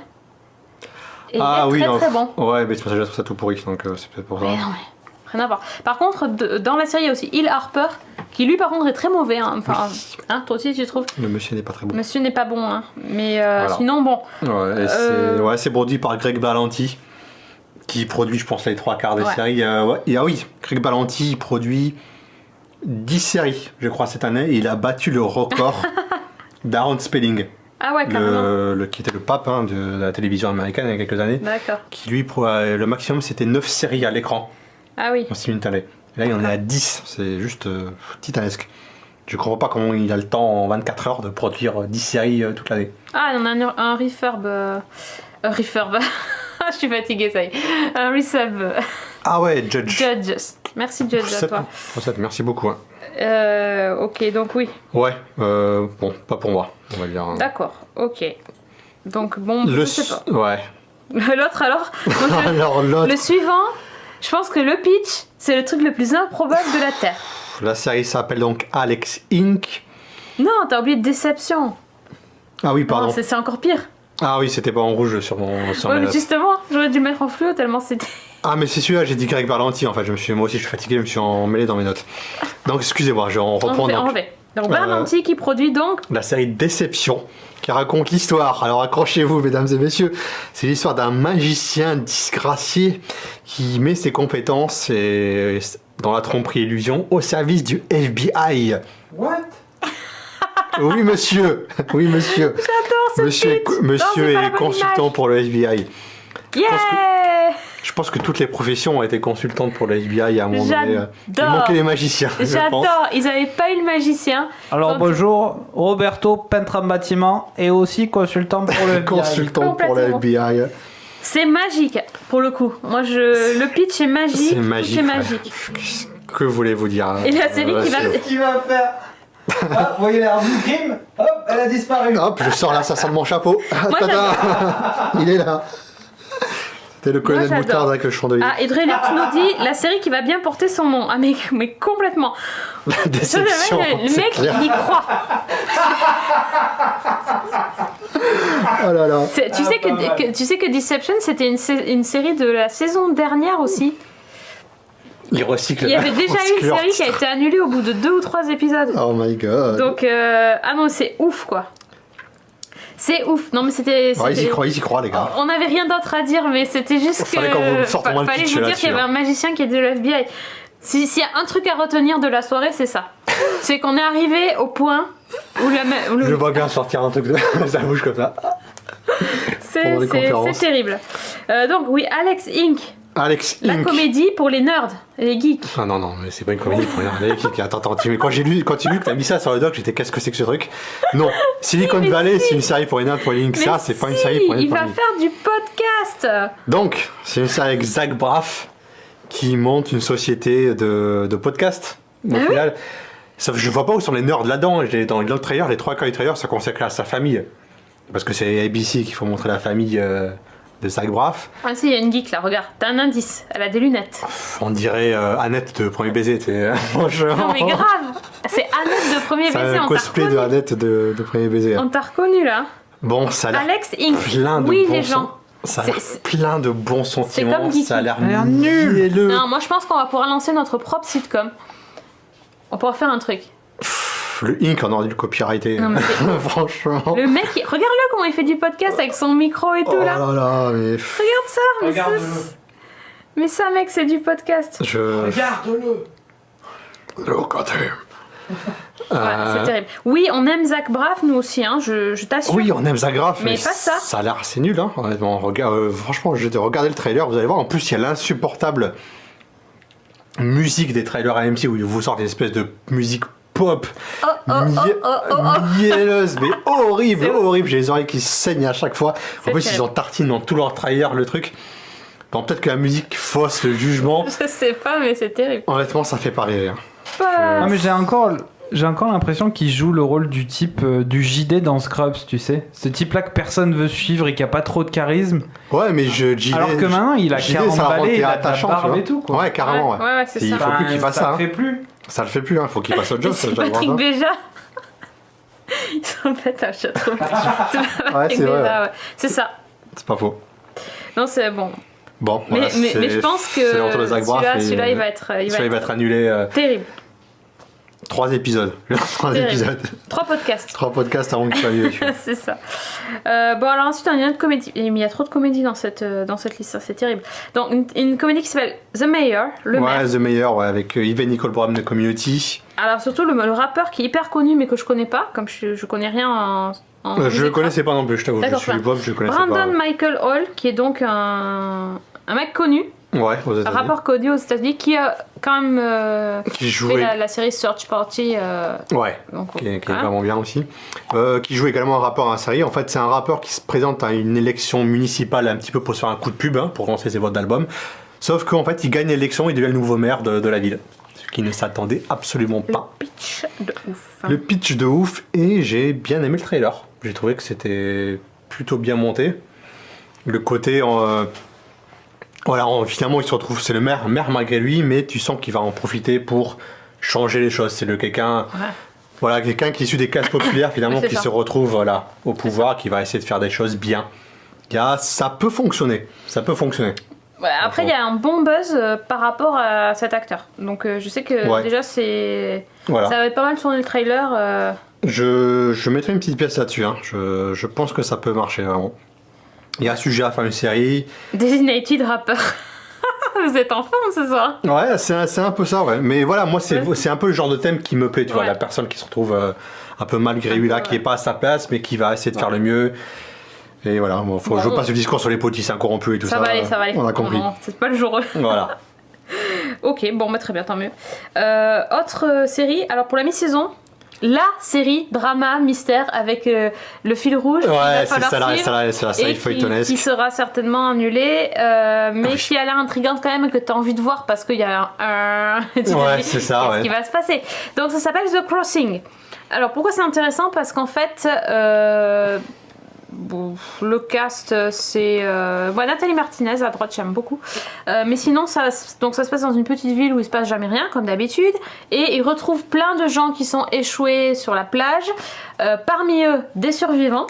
Et il est très bon. Ouais, mais c'est pour ça que je trouve ça tout pourri, donc c'est peut-être pour ça. Mais non, mais rien à voir. Par contre, dans la série, il y a aussi Hill Harper, qui lui, par contre, est très mauvais. Hein. Enfin, hein, toi aussi, tu trouves? Le monsieur n'est pas très bon. Monsieur n'est pas bon, hein. Mais Voilà. sinon, bon. Ouais, c'est produit par Greg Berlanti, qui produit, je pense, les 3/4 des séries. Et, oui, Greg Berlanti produit 10 séries, je crois, cette année. Et il a battu le record d'Aaron Spelling. Ah ouais, carrément. Qui était le pape de la télévision américaine il y a quelques années. D'accord. Qui lui, le maximum, c'était 9 séries à l'écran. Ah oui. En simultané. Et là, il en est à 10. C'est juste titanesque. Je comprends pas comment il a le temps en 24 heures de produire 10 séries toute l'année. Ah, on a un refurb. Refurb. Je suis fatiguée, ça y est. Un resub. Ah ouais, Judges. Merci, Judge, à toi. Merci beaucoup. Hein. Ok, donc oui. Ouais, bon, pas pour moi, on va dire. D'accord, ok. Donc bon, je sais pas. Ouais. L'autre alors? Donc, Alors l'autre. Le suivant, je pense que le pitch, c'est le truc le plus improbable de la Terre. La série s'appelle donc Alex Inc. Non, t'as oublié de Déception. Ah oui, pardon. Non, c'est encore pire. Ah oui, c'était pas en rouge sur mon. Ouais, mais justement, j'aurais dû le mettre en fluo tellement c'était. Ah mais c'est celui-là, j'ai dit Greg Berlanti en fait, moi aussi je suis fatigué, je me suis emmêlé dans mes notes. Donc excusez-moi, je reprends Donc Berlanti qui produit donc la série Déception, qui raconte l'histoire, alors accrochez-vous mesdames et messieurs, c'est l'histoire d'un magicien disgracié qui met ses compétences dans la tromperie illusion au service du FBI. What? Oui monsieur, oui monsieur. J'adore ce pitch. Monsieur est consultant pour le FBI. Yeah. Je pense que toutes les professions ont été consultantes pour le FBI à un moment donné. Il manquait les magiciens. J'adore. Ils n'avaient pas eu le magicien. Alors bonjour, Roberto, peintre en bâtiment et aussi consultant pour le FBI. Consultant pour le FBI. C'est magique pour le coup. Moi, le pitch est magique. C'est magique. C'est magique. Que voulez-vous dire? Et la série qui va. Qu'est-ce qu'il va faire? Ah, vous voyez l'air du crime? Hop, elle a disparu. Hop, je sors l'assassin de mon chapeau. Tada. Il est là. C'était le colonel Moutarde avec le chandelier. Ah, et Drelux nous dit la série qui va bien porter son nom. Ah, mais complètement. La déception. Le mec, il y croit. Oh là là. Tu sais que Deception, c'était une série de la saison dernière aussi. Il recycle. Il y avait déjà eu une série qui a été annulée au bout de 2 ou 3 épisodes. Oh my god. Donc, ah non, c'est ouf quoi. C'est ouf. Non, mais c'était. Ouais, ils y croient, les gars. On n'avait rien d'autre à dire, mais c'était juste fallait qu'on vous sorte au moins le fallait pitch vous dire qu'il y avait un magicien qui était de l'FBI. S'il y a un truc à retenir de la soirée, c'est ça. C'est qu'on est arrivé au point où Je vois bien sortir un truc de sa bouche comme ça. C'est terrible. Donc, oui, Alex Inc. Alex La Inc. comédie pour les nerds, les geeks. Ah non, mais c'est pas une comédie pour les geeks. Attends, mais quand tu lu que t'as mis ça sur le doc, j'étais qu'est-ce que c'est que ce truc? Non, Silicon Valley, c'est une série pour les nerds, pour les geeks. Ça, c'est pas une série pour les nerds. Il va faire du podcast. Donc, c'est une série avec Zach Braff qui monte une société de podcast. Au final, je vois pas où sont les nerds là-dedans. Dans l'autre trailer, les 3 quarts du trailer, ça consacre à sa famille. Parce que c'est ABC qu'il faut montrer la famille de Zach Braff. Ah si, il y a une geek là, regarde, t'as un indice, elle a des lunettes. On dirait Annette de Premier Baiser, franchement. Non mais grave, c'est Annette de Premier Baiser, c'est un cosplay de Annette de Premier Baiser. On t'a reconnu là. Bon, ça a l'air Alex Inc. plein de oui, bons les gens. Ça a l'air plein de bons sentiments, comme Geeky. ça a l'air nul. Non, moi je pense qu'on va pouvoir lancer notre propre sitcom. On pourra faire un truc. Le Inc, on aurait dû le copyrighter. Non, mais franchement. Le mec, regarde-le comment il fait du podcast avec son micro et tout là. Oh là là, mais. Regarde ça, mais ça mec, c'est du podcast. Regarde-le. Look at him. C'est terrible. Oui, on aime Zach Braff, nous aussi, hein, je t'assure. Oui, on aime Zach Braff, mais pas ça. Ça a l'air assez nul, hein, honnêtement. Franchement, j'ai regardé le trailer, vous allez voir. En plus, il y a l'insupportable musique des trailers AMC où ils vous sortent une espèce de musique pop mielleuse, mais horrible. J'ai les oreilles qui saignent à chaque fois. En plus, ils ont tartine dans tout leur trailer, le truc. Bon, peut-être que la musique fausse le jugement. Je sais pas, mais c'est terrible. Honnêtement, ça fait pas rire. Non, mais j'ai encore l'impression qu'il joue le rôle du type du JD dans Scrubs, tu sais. Ce type-là que personne veut suivre et qui a pas trop de charisme. Ouais, mais JD... Alors que maintenant, il a 40 balais, il a de la barbe et tout, quoi. Ouais, carrément, ouais, c'est ça. Il faut plus qu'il fasse ça. Ça le fait plus. Ça le fait plus, hein. Faut qu'il passe au job. C'est Patrick Béja. Ils sont bêtes à chaque fois. Ouais, c'est vrai. Ouais. C'est ça. C'est pas faux. Non, c'est bon. Bon, Mais, voilà, mais je pense que c'est le retour de Zach Braff celui-là, et il va être annulé. terrible. 3 épisodes. 3 Terrible. épisodes. 3 podcasts. 3 podcasts avant qu'il soit annulé. C'est ça. Bon, alors ensuite, on a une autre comédie. Mais il y a trop de comédies dans cette liste, c'est terrible. Donc, une comédie qui s'appelle The Mayor, le maire. The Mayor, ouais, avec Yves et Nicole Brown de Community. Alors, surtout le rappeur qui est hyper connu, mais que je connais pas, comme je connais rien en Je le connaissais pas non plus, je t'avoue. Je suis Bob, je connaissais Brandon pas. Michael Hall, qui est donc un mec connu, Ouais, aux un États-Unis. rappeur connu aux États-Unis, qui a quand même Qui fait jouait. la série Search Party. Ouais. Donc, Qui est voilà. vraiment bien aussi. Qui joue également un rappeur à la série. En fait, c'est un rappeur qui se présente à une élection municipale un petit peu pour se faire un coup de pub, pour lancer ses votes d'album. Sauf qu'en fait, il gagne l'élection, il devient le nouveau maire de la ville. Ce qui ne s'attendait absolument Le pas. pitch de ouf. Le pitch de ouf, et j'ai bien aimé le trailer. J'ai trouvé que c'était plutôt bien monté. Le côté... voilà, finalement, il se retrouve, c'est le maire malgré lui, mais tu sens qu'il va en profiter pour changer les choses. C'est quelqu'un... Ouais. Voilà, quelqu'un qui est issu des classes populaires finalement, C'est qui ça. se retrouve voilà, au pouvoir, qui va essayer de faire des choses bien. Ça peut fonctionner. Ça peut fonctionner. Ouais, après, il y a un bon buzz par rapport à cet acteur. Donc, je sais que Ouais. déjà, ça Voilà. avait pas mal tourné le trailer. Je mettrai une petite pièce là-dessus. Hein. Je pense que ça peut marcher vraiment. Il y a un sujet à faire une série. Designated Rapper. Vous êtes en forme ce soir. Ouais, c'est un peu ça, ouais. Mais voilà, moi, c'est un peu le genre de thème qui me plaît. Tu vois, Ouais. la personne qui se retrouve un peu malgré lui là, Ouais. qui est pas à sa place, mais qui va essayer de faire le mieux. Et voilà, bon, Bon, je passe le discours sur les politiciens corrompus et tout ça. Ça va aller. On a compris. Non, c'est pas le jour. Voilà. Ok, bon, bah, très bien, tant mieux. Autre série, alors pour la mi-saison, la série drama mystère avec le fil rouge. qu'il va Ouais, c'est falloir ça, là, suivre c'est la série et qui feuilletonesque. sera certainement annulée, mais qui a l'air intrigante quand même, que tu as envie de voir parce qu'il y a un. Tu te Ouais, dis, c'est ça, qu'est-ce ouais. qui va se passer. Donc ça s'appelle The Crossing. Alors pourquoi c'est intéressant? Parce qu'en fait. Bon, le cast, c'est Nathalie Martinez à droite, j'aime beaucoup. Mais sinon, ça se passe dans une petite ville où il se passe jamais rien, comme d'habitude. Et ils retrouvent plein de gens qui sont échoués sur la plage. Parmi eux, des survivants.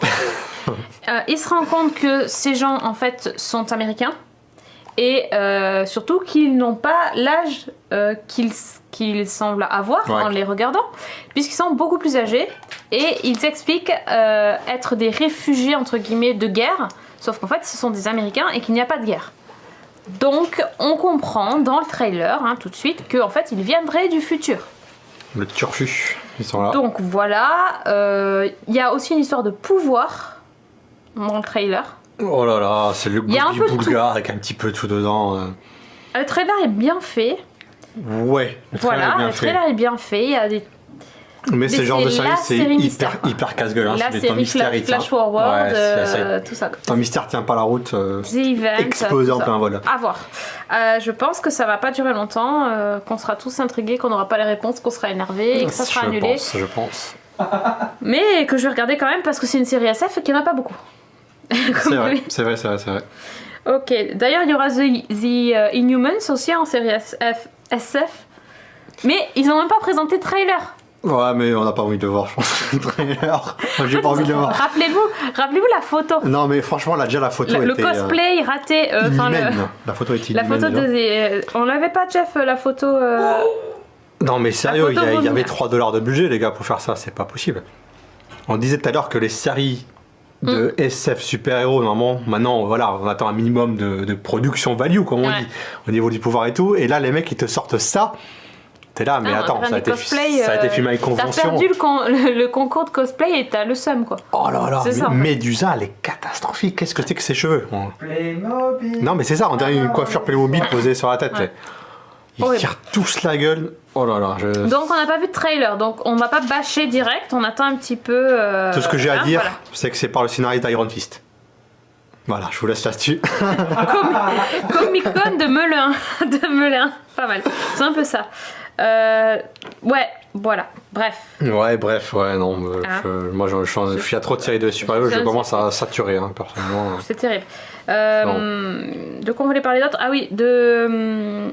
Ils se rendent compte que ces gens, en fait, sont américains. Et surtout qu'ils n'ont pas l'âge qu'ils semblent avoir Ouais. en les regardant, puisqu'ils sont beaucoup plus âgés. Et ils expliquent être des réfugiés, entre guillemets, de guerre, sauf qu'en fait, ce sont des Américains et qu'il n'y a pas de guerre. Donc, on comprend dans le trailer, tout de suite, qu'en fait, ils viendraient du futur. Le turfu, ils sont là. Donc, voilà. Il y a aussi une histoire de pouvoir dans le trailer. Oh là là, c'est le Il y a un goût peu du de boulgare avec un petit peu tout dedans. Le trailer est bien fait. Ouais, le trailer est Voilà, bien le fait. trailer est bien fait. Il y a des Mais ce genre de c'est série, la c'est série mystère, quoi. hyper casse-gueule. Hein. la C'est série Flash Forward, Ouais, c'est la série. tout ça. Ton mystère tient pas la route. The Event, Explosé tout en ça. plein vol. À voir. Je pense que ça va pas durer longtemps, qu'on sera tous intrigués, qu'on n'aura pas les réponses, qu'on sera énervés et que ça sera annulé. Je pense. Mais que je vais regarder quand même parce que c'est une série SF et qu'il n'y en a pas beaucoup. C'est vrai, c'est vrai. Ok. D'ailleurs, il y aura The Inhumans aussi en série SF. Mais ils n'ont même pas présenté de trailer. Ouais, mais on n'a pas envie de le voir, je pense, le trailer. J'ai pas envie de le voir. Rappelez-vous la photo. Non, mais franchement, là, déjà, la photo Le était... cosplay raté. inhumaine. La photo est La inhumaine. photo déjà. on l'avait pas, Jeff, la photo. Non, mais sérieux, La photo il y avait volume. $3 de budget, les gars, pour faire ça. C'est pas possible. On disait tout à l'heure que les séries de SF super-héros, normalement, maintenant, voilà, on attend un minimum de production value, comme on Ouais. dit, au niveau du pouvoir et tout. Et là, les mecs, ils te sortent ça. T'es là, mais Ah, attends, on ça a, des été, cosplays, ça a été filmé avec T'as convention. perdu le concours de cosplay et t'as le seum, quoi. Oh là là, C'est ça, en fait. Médusa, elle est catastrophique. Qu'est-ce que c'est que ses cheveux? Playmobil. Non, mais c'est ça, on dirait une coiffure Playmobil posée sur la tête. Ouais. là. Ils Horrible. tirent tous la gueule. Oh là là, Donc on n'a pas vu de trailer, donc on va pas bâcher direct, on attend un petit peu. tout ce que j'ai à dire, voilà. c'est que c'est par le scénariste d'Iron Fist. Voilà, je vous laisse là-dessus. Comic Con de Melun, pas mal. C'est un peu ça. Ouais, voilà. Bref. Ouais, bref, ouais, non. Ah. Moi, je suis à trop de séries de super-héros, je commence à saturer, hein, personnellement. C'est terrible. De quoi on voulait parler d'autre? Ah oui, de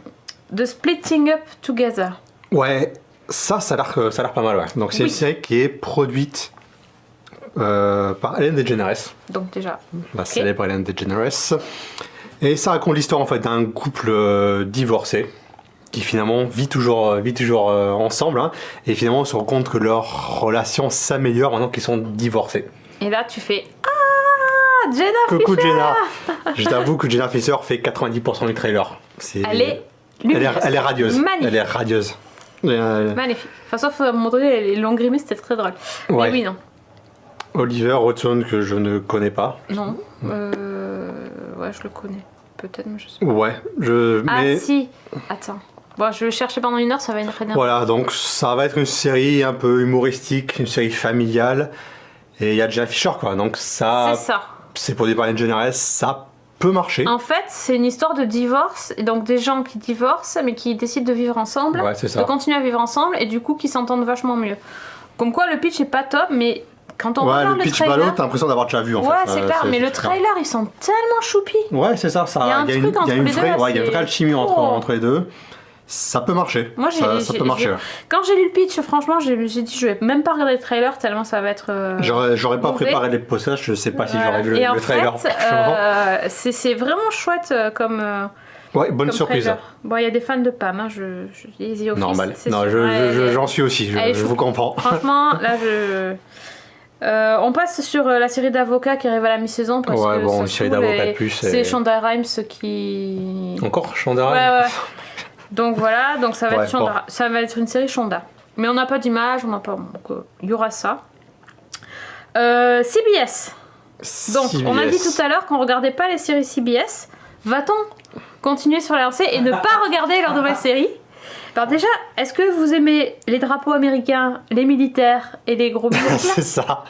Splitting Up Together. Ouais, ça a l'air pas mal, ouais. Donc, c'est Oui. une série qui est produite par Ellen DeGeneres, Donc déjà. la célèbre Ellen DeGeneres. Et ça raconte l'histoire en fait d'un couple divorcé qui finalement vit toujours ensemble, hein, et finalement on se rend compte que leur relation s'améliore maintenant qu'ils sont divorcés. Et là tu fais ah, Jenna Coucou Fischer. Jenna. Je t'avoue que Jenna Fischer fait 90% du trailer. Elle est elle est radieuse. Magnifique. Elle est radieuse. Magnifique. Enfin, sauf à un moment donné, les longues grimaces, c'était très drôle. Ouais. Mais oui, non. Oliver Hudson que je ne connais pas. Non. Ouais, je le connais. Peut-être, mais je sais pas. Ouais, Ah mais si. Attends. Bon, je vais chercher pendant une heure, ça va être très bien. voilà, donc ça va être une série un peu humoristique, une série familiale, et il y a Jenna Fischer quoi, donc ça, C'est ça. c'est produit par NGNRS, ça peut marcher. En fait, c'est une histoire de divorce, et donc des gens qui divorcent, mais qui décident de vivre ensemble, Ouais, c'est ça. de continuer à vivre ensemble, et du coup qui s'entendent vachement mieux. Comme quoi, le pitch est pas top, mais quand on Ouais, regarde le pitch trailer... ballot, t'as l'impression d'avoir déjà vu en fait. Ouais, c'est clair, mais le c'est clair. trailer, ils sont tellement choupis. Ouais, c'est ça, Il y a un truc entre les deux, là, il y a une vraie c'est- alchimie entre, Oh. entre les deux. Ça peut marcher. Moi, ça peut marcher. Ouais. Quand j'ai lu le pitch, franchement, j'ai dit je vais même pas regarder le trailer tellement ça va être. J'aurais pas mauvais. préparé les postages, je sais pas si Voilà. j'aurais vu Et le en trailer. fait, franchement. c'est vraiment chouette comme. Ouais, bonne comme surprise. trailer. Bon, il y a des fans de Pam, hein, les Office, Normal. c'est Non, sûr. Ouais, j'en suis aussi, Elle est je vous comprends. Franchement, là, on passe sur la série d'avocats qui arrive à la mi-saison parce Ouais, que bon, ça une série saoule d'avocats et de plus, c'est et- Shonda Rhimes qui. Encore Chandra. Ouais. Donc voilà, donc ça va Ouais, être Shonda. Ça va être une série Shonda. Mais on n'a pas d'image, on n'a pas. Donc il y aura ça. CBS. Donc on a dit tout à l'heure qu'on regardait pas les séries CBS. Va-t-on continuer sur la lancée et ne pas regarder leurs nouvelles séries? Alors déjà, est-ce que vous aimez les drapeaux américains, les militaires et les gros muscles? C'est ça.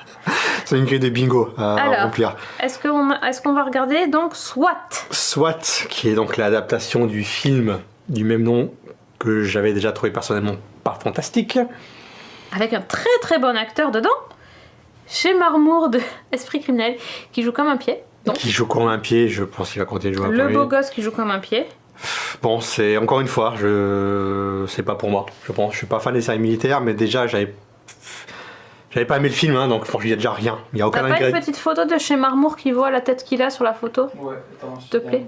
C'est une grille de bingo à Alors. remplir. Est-ce qu'on va regarder donc SWAT? SWAT, qui est donc l'adaptation du film du même nom que j'avais déjà trouvé personnellement pas fantastique. Avec un très très bon acteur dedans. Chez Marmour de Esprit criminel qui joue comme un pied. Donc, Qui joue comme un pied, je pense qu'il va continuer de jouer le un beau gosse qui joue comme un pied. Bon, c'est encore une fois, c'est pas pour moi. Je suis pas fan des séries militaires, mais déjà j'avais pas aimé le film, hein, donc franchement il y a déjà rien. Il y a aucun T'as pas une ingrédient. petite photo de chez Marmour qui voit la tête qu'il a sur la photo? Ouais, attends, S'il te plaît.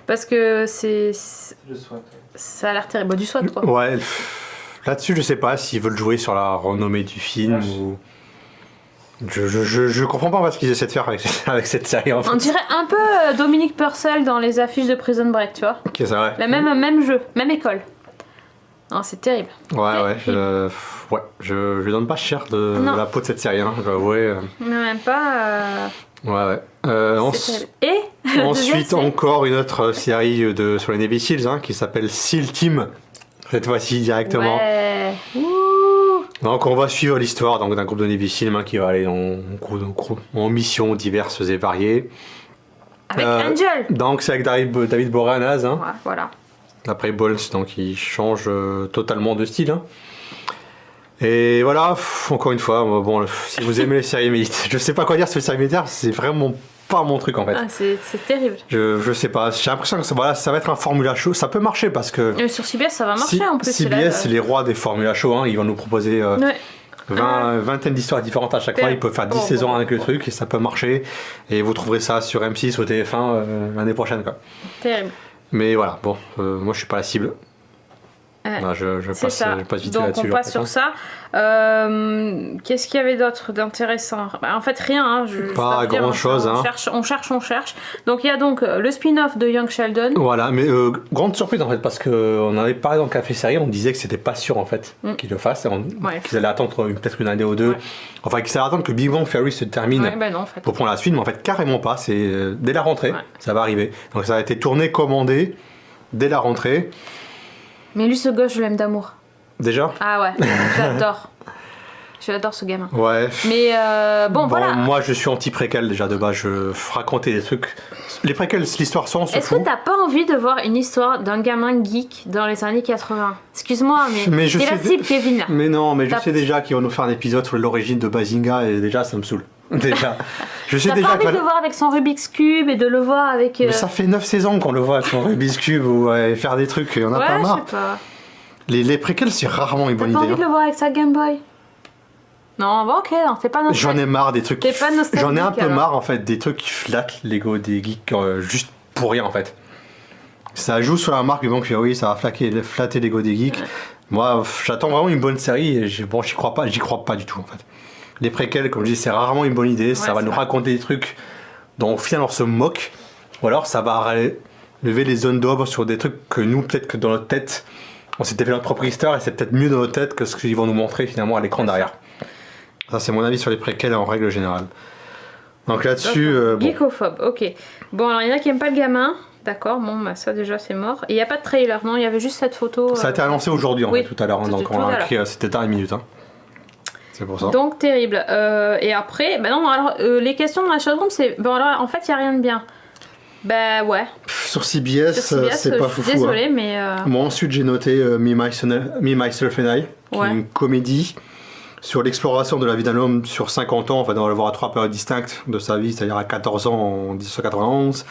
Parce que Je souhaite. ça a l'air terrible. Bah, du SWAT quoi. Ouais, là-dessus je sais pas s'ils veulent jouer sur la renommée du film ou. Je comprends pas ce qu'ils essaient de faire avec cette série en fait. On dirait un peu Dominique Purcell dans les affiches de Prison Break, tu vois. Ok, c'est vrai. La même jeu, même école. Non, c'est terrible. Ouais, je lui donne pas cher de Non. la peau de cette série, hein, je dois avouer. Mais même pas. Ouais. C'est terrible. Et Ensuite, deuxième, encore une autre série sur les Navy Seals, hein, qui s'appelle SEAL Team. Cette fois-ci directement. Ouais. Ouh. Donc on va suivre l'histoire donc, d'un groupe de Navy Seals, hein, qui va aller en missions diverses et variées. Avec Angel. Donc c'est avec David Boreanaz, hein, Ouais, voilà. après Balls, donc il change totalement de style. Hein. Et voilà, encore une fois, bon, si vous aimez les séries militaires, je sais pas quoi dire sur les séries militaires, c'est vraiment pas mon truc en fait. Ah, c'est terrible. Je sais pas, j'ai l'impression que ça va être un Formula Show, ça peut marcher parce que Et sur CBS, ça va marcher en plus. CBS c'est les rois des Formula Show, hein, ils vont nous proposer Ouais. vingtaine d'histoires différentes à chaque fois, ils peuvent faire 10 saisons avec le truc et ça peut marcher et vous trouverez ça sur M6 ou TF1 l'année prochaine quoi. Terrible. Mais voilà, bon, moi je suis pas la cible. Ouais. Non, je C'est passe ça. vite Donc là-dessus. on passe sur ça. Qu'est-ce qu'il y avait d'autre d'intéressant? En fait rien. Hein, Pas dois te dire, grand-chose, hein. On cherche. Donc il y a donc le spin-off de Young Sheldon. Voilà, mais grande surprise en fait, parce qu'on avait parlé dans le Café Série, on disait que c'était pas sûr en fait qu'ils le fassent, Ouais. qu'ils allaient attendre peut-être une année ou deux, Ouais. enfin qu'ils allaient attendre que Big Bang Theory se termine Ouais, ben non en fait. pour prendre la suite, mais en fait carrément pas, c'est dès la rentrée, Ouais. ça va arriver. Donc ça a été tourné, commandé dès la rentrée. Mais lui ce gosse je l'aime d'amour. Déjà. Ah ouais, j'adore. J'adore ce gamin. Ouais. Mais bon voilà. Moi je suis anti-préquel déjà de base, je raconter des trucs. Les préquels, l'histoire sans on se Est-ce fout. que t'as pas envie de voir une histoire d'un gamin geek dans les années 80? Excuse-moi, mais je c'est la sais cible, Kevin là. Mais non, mais je T'as- sais déjà qu'ils vont nous faire un épisode sur l'origine de Bazinga et déjà ça me saoule. Déjà. Je sais T'as déjà pas envie que de le voir avec son Rubik's Cube et de le voir avec. Mais ça fait 9 saisons qu'on le voit avec son Rubik's Cube ou faire des trucs, on a ouais, pas je marre. sais pas. Les préquels, c'est rarement une T'as bonne pas idée. envie de hein. le voir avec sa Game Boy? Non, bon, ok, non, c'est pas nostalgique. J'en ai marre des trucs. T'es pas nostalgique, J'en ai un peu alors. marre en fait des trucs qui flattent l'ego des geeks juste pour rien en fait. Ça joue sur la marque, mais bon, que oui, ça va flatter l'ego des geeks. Moi, j'attends vraiment une bonne série et j'y crois pas du tout en fait. Les préquels, comme je dis, c'est rarement une bonne idée. Ça va nous raconter des trucs dont au final on se moque, ou alors ça va lever les zones d'ombre sur des trucs que nous, peut-être que dans notre tête, on s'était fait notre propre histoire et c'est peut-être mieux dans notre tête que ce qu'ils vont nous montrer finalement à l'écran derrière. Ça, c'est mon avis sur les préquels en règle générale. Donc là-dessus. Geekophobe, ok. Bon, alors il y en a qui n'aiment pas le gamin. D'accord, bon, bah ça déjà c'est mort. Et il n'y a pas de trailer, non, il y avait juste cette photo. Ça a été annoncé aujourd'hui en fait, tout à l'heure. Hein, donc on a écrit, c'était tard une minute. Hein. C'est pour ça. Donc terrible. Et après, bah non, alors les questions dans la chatroom, c'est. Bon, alors en fait, il n'y a rien de bien. Bah ouais. Sur CBS, c'est pas foufou. Désolée, mais. Moi ensuite j'ai noté Me, Myself and I, qui est une comédie sur l'exploration de la vie d'un homme sur 50 ans. Enfin, on va le voir à 3 périodes distinctes de sa vie, c'est-à-dire à 14 ans en 1991.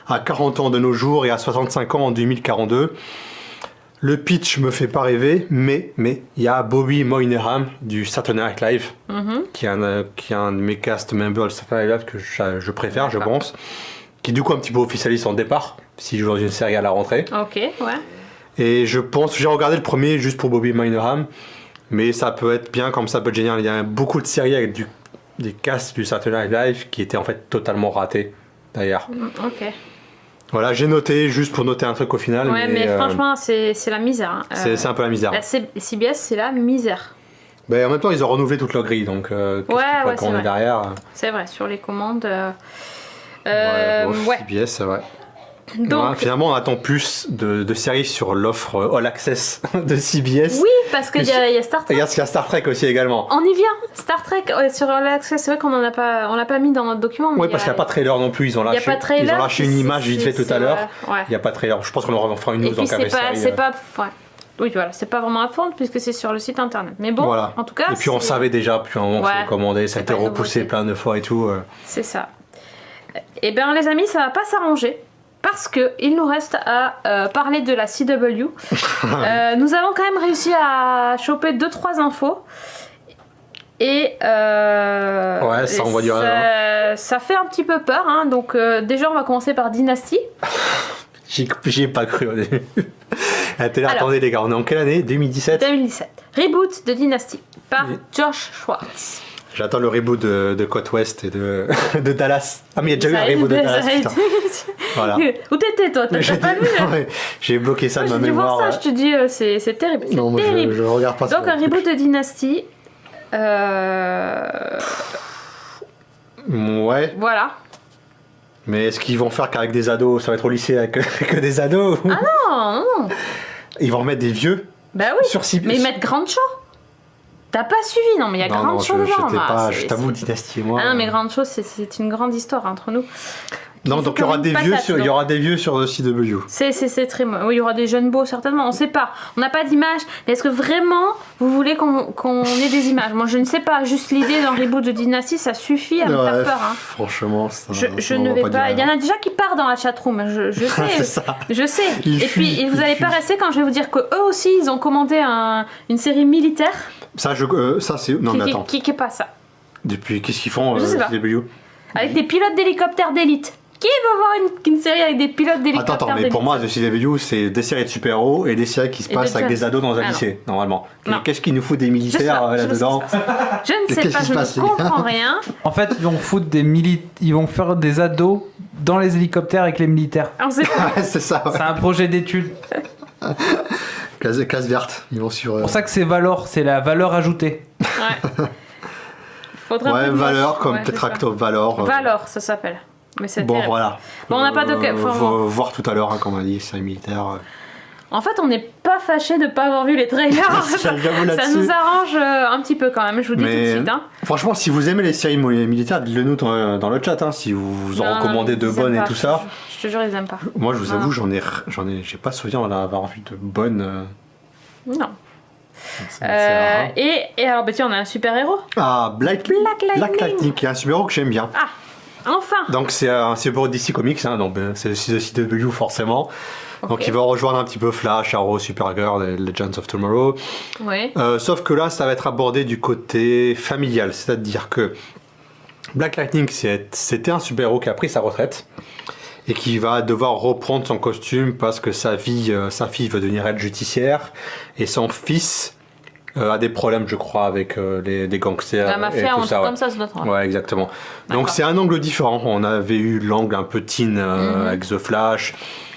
À 40 ans de nos jours et à 65 ans en 2042. Le pitch me fait pas rêver, mais il y a Bobby Moynihan du Saturday Night Live, qui est un de mes cast members de Saturday Night Live que je préfère, je pense, qui du coup un petit peu officialise son départ, s'il joue dans une série à la rentrée. Ok, ouais. Et je pense, j'ai regardé le premier juste pour Bobby Moynihan, mais ça peut être bien comme ça peut être génial. Il y a beaucoup de séries avec des casts du Saturday Night Live qui étaient en fait totalement ratés, d'ailleurs. Ok. Voilà, j'ai noté juste pour noter un truc au final. Ouais, mais franchement, c'est la misère. Hein. C'est un peu la misère. La CBS, c'est la misère. Ben, en même temps, ils ont renouvelé toute leur grille, donc c'est vrai. derrière. C'est vrai, sur les commandes. CBS, c'est vrai. Donc, ouais, finalement, on attend plus de séries sur l'offre All Access de CBS. Oui, parce qu'il y a Star Trek. Il y a Star Trek aussi également. On y vient. Star Trek sur All Access, c'est vrai qu'on l'a pas mis dans notre document. Oui, parce qu'il n'y a pas de trailer non plus. Ils ont lâché une image vite fait tout à l'heure. Il n'y a pas de trailer. Je pense qu'on en fera une news en cas de série. Oui, voilà, c'est pas vraiment à fond puisque c'est sur le site internet. Mais bon, voilà. En tout cas. Et puis on savait déjà, puis un moment c'est commandé, ça a été repoussé plein de fois et tout. C'est ça. Et bien, les amis, ça va pas s'arranger. Parce qu'il nous reste à parler de la CW. Nous avons quand même réussi à choper 2-3 infos. Et ça envoie du rêve. Ça fait un petit peu peur. Hein. Donc déjà, on va commencer par Dynasty. J'y ai pas cru au début. Attendez les gars, on est en quelle année ? 2017 ? 2017. Reboot de Dynasty par Josh Schwartz. J'attends le reboot de Côte Ouest et de Dallas. Ah mais il y a déjà eu un reboot de Dallas, putain. Voilà. Où t'étais toi ? T'as pas vu ? J'ai bloqué ça de ma mémoire. Voir ça, je te dis, c'est terrible. Non, moi terrible. Je regarde pas ça. Donc un reboot de Dynasty. Ouais. Voilà. Mais est-ce qu'ils vont faire qu'avec des ados ? Ça va être au lycée avec que des ados ? Ah non. Ils vont remettre des vieux ? Bah oui. Sur CBS. Mais ils mettent Grand Show. T'as pas suivi ? Non, mais il y a Grand Show dedans. Je t'avoue, Dynasty et moi. Ah non, mais Grand Show, c'est une grande histoire entre nous. Non, donc il y aura des vieux sur CW. C'est très... Oui, il y aura des jeunes beaux, certainement. On sait pas. On n'a pas d'image. Mais est-ce que vraiment, vous voulez qu'on ait des images ? Moi, je ne sais pas. Juste l'idée d'un reboot de Dynasty, ça suffit à me faire peur. Hein. Franchement, ça... Je ne vais pas... Il y en a déjà qui partent dans la chatroom. Je sais. Je sais. Et puis, vous n'allez pas rester quand je vais vous dire qu'eux aussi, ils ont commandé une série militaire. Ça, c'est... Non, mais attends. Qui est pas ça ? Depuis, qu'est-ce qu'ils font, je sais pas. CW ? Avec des pilotes d'hélicoptères d'élite. Qui veut voir une série avec des pilotes d'hélicoptères d'élite ? Attends, mais pour moi, The CW, c'est des séries de super-héros et des séries qui se passent avec des ados dans un lycée, normalement. Qu'est-ce qu'il nous fout des militaires là-dedans ? Je ne sais pas, je ne comprends rien. En fait, ils vont faire des ados dans les hélicoptères avec les militaires. C'est ça. C'est un projet d'étude. Case verte, ils vont sur... C'est pour ça que c'est Valor, c'est la valeur ajoutée. Ouais. Valor, comme Tetractop Valor. Valor, ça s'appelle. Mais c'est bon, terrible. Voilà. Bon, on n'a pas de... voir tout à l'heure, hein, comme on a dit, série militaire. En fait, on n'est pas fâché de ne pas avoir vu les trailers. Ça nous arrange un petit peu quand même, je vous dis tout de suite. Hein. Franchement, si vous aimez les séries militaires, dites-le nous dans le chat, hein, si vous en recommandez de bonnes et tout ça. Je te jure, ils aiment pas. Moi, je vous avoue, j'ai pas souvenir d'en avoir vu de bonnes. Non. Et alors, tiens, on a un super-héros. Ah, Black Lightning, qui est un super-héros que j'aime bien. Ah, enfin. Donc, c'est un super-héros DC Comics, hein, donc c'est le CW forcément. Okay. Donc il va rejoindre un petit peu Flash, Arrow, Supergirl et Legends of Tomorrow. Oui. Sauf que là, ça va être abordé du côté familial. C'est-à-dire que Black Lightning, c'était un super-héros qui a pris sa retraite. et qui va devoir reprendre son costume parce que sa fille veut devenir aide judiciaire et son fils a des problèmes, je crois, avec des gangsters. La mafia, et tout un ça, truc comme ça doit être. Ouais, exactement. D'accord. Donc c'est un angle différent. On avait eu l'angle un peu teen avec The Flash.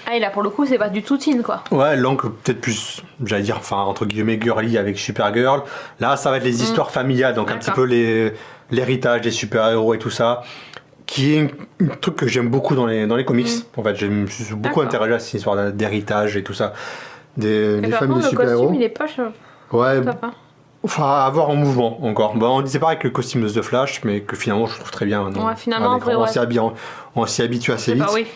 Ah, et là pour le coup, c'est pas du tout teen quoi. Ouais, l'angle peut-être plus, j'allais dire, enfin entre guillemets girly avec Supergirl. Là, ça va être les histoires familiales, donc un petit peu l'héritage des super-héros et tout ça, qui est un truc que j'aime beaucoup dans les comics. En fait, je me suis beaucoup intéressé à cette histoire d'héritage et tout ça. Des familles de super-héros. Le costume, il est pas cher. Ouais. Top, hein. Enfin, à voir en mouvement encore. Bon, on disait pareil avec le costume de The Flash, mais que finalement je trouve très bien. Ouais, finalement, en vrai, on s'y habitue assez vite. Bah oui.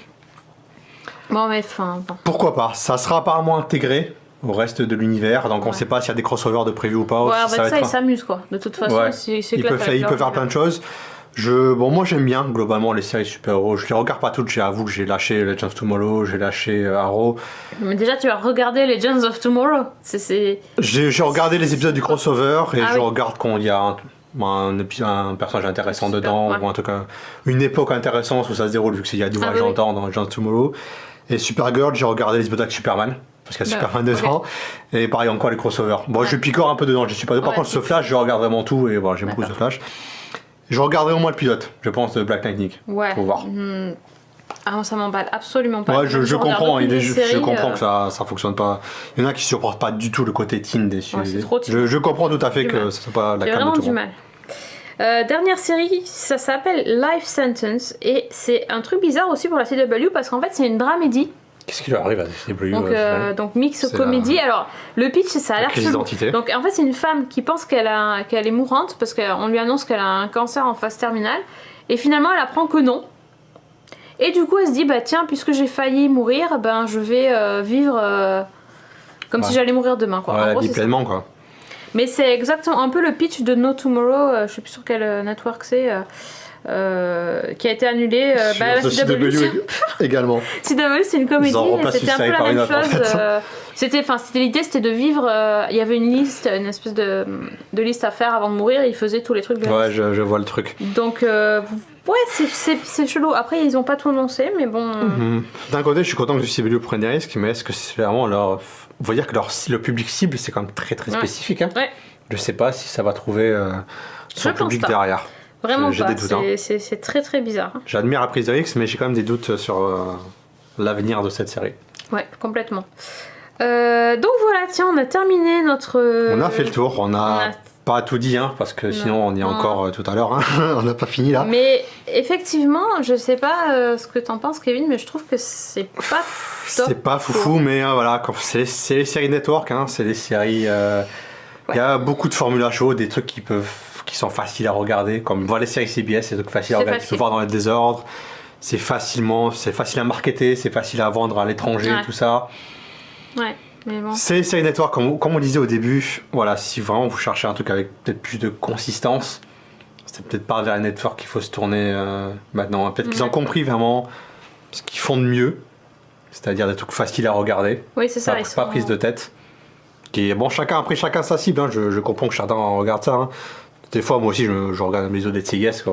Bon, mais enfin. Bon. Pourquoi pas? Ça sera apparemment intégré au reste de l'univers, donc on sait pas s'il y a des crossovers de prévu ou pas. Ouais, si avec ça, ils s'amusent quoi. De toute façon, c'est il peut faire plein de choses. Moi j'aime bien globalement les séries super-héros. Je les regarde pas toutes, j'avoue que j'ai lâché Legends of Tomorrow, j'ai lâché Arrow. Mais déjà, tu vas regarder Legends of Tomorrow. J'ai regardé les épisodes du crossover et je regarde quand il y a un personnage intéressant dedans, ou en tout cas une époque intéressante où ça se déroule, vu qu'il y a du voyage en temps dans Legends of Tomorrow. Et Supergirl, j'ai regardé les épisodes avec Superman. Parce qu'il y a Superman dedans. Et pareil, encore les crossovers. Bon, je picore un peu dedans, je suis pas. Par contre, ce Flash, je regarde vraiment tout et voilà, j'aime beaucoup ce Flash. Je regarderai au moins le pilote, je pense, de Black Lightning. Ouais. Pour voir. Ah non, ça m'emballe absolument pas. Ouais, je comprends, je comprends que ça fonctionne pas. Il y en a qui supportent pas du tout le côté teen des sujets. Je comprends tout à fait que ça soit pas la cam de tout le monde. Dernière série, ça s'appelle Life Sentence et c'est un truc bizarre aussi pour la CW parce qu'en fait c'est une dramédie. Qu'est-ce qui lui arrive à la CW? Donc mix comédie. Alors le pitch ça a l'air chelou. Donc en fait c'est une femme qui pense qu'elle est mourante parce qu'on lui annonce qu'elle a un cancer en phase terminale et finalement elle apprend que non. Et du coup elle se dit bah tiens puisque j'ai failli mourir ben je vais vivre comme si j'allais mourir demain quoi. Ouais, en gros, vie pleinement quoi. Mais c'est exactement un peu le pitch de No Tomorrow, je sais plus sur quel network c'est, qui a été annulé. La CW également. CW c'est une comédie et c'était un peu la même chose. C'était l'idée c'était de vivre, il y avait une liste, une espèce de liste à faire avant de mourir et ils faisaient tous les trucs de la liste. Je vois le truc. Donc ouais c'est chelou, après ils ont pas tout annoncé mais bon... D'un côté je suis content que le CW prenne des risques mais est-ce que c'est vraiment leur... On va dire que le public cible c'est quand même très très spécifique. Hein. Ouais. Je sais pas si ça va trouver son public derrière. Vraiment pas, c'est très très bizarre. J'admire la prise de risque mais j'ai quand même des doutes sur l'avenir de cette série. Ouais, complètement. Donc voilà, tiens, on a terminé notre... On a fait le tour, on a pas tout dit, hein, parce que sinon on y est encore tout à l'heure, hein. On n'a pas fini là. Mais effectivement, je sais pas ce que t'en penses Kevin, mais je trouve que c'est pas top. C'est pas foufou, mais voilà, c'est les séries network, hein, c'est les séries... Il y a beaucoup de formules à chaud, des trucs qui sont faciles à regarder, comme voir les séries CBS, c'est des trucs faciles à regarder, tu peux voir dans le désordre, c'est facile à marketer, c'est facile à vendre à l'étranger, tout ça. Ouais, mais bon. C'est les séries network, comme on disait au début, voilà, si vraiment vous cherchez un truc avec peut-être plus de consistance, c'est peut-être pas vers les networks qu'il faut se tourner maintenant. Peut-être qu'ils ont compris vraiment ce qu'ils font de mieux, c'est-à-dire des trucs faciles à regarder, oui, c'est ça, pas prise de tête. Qui est, bon, chacun sa cible, hein, je comprends que chacun regarde ça. Hein. Des fois, moi aussi, je regarde les autres des TGS.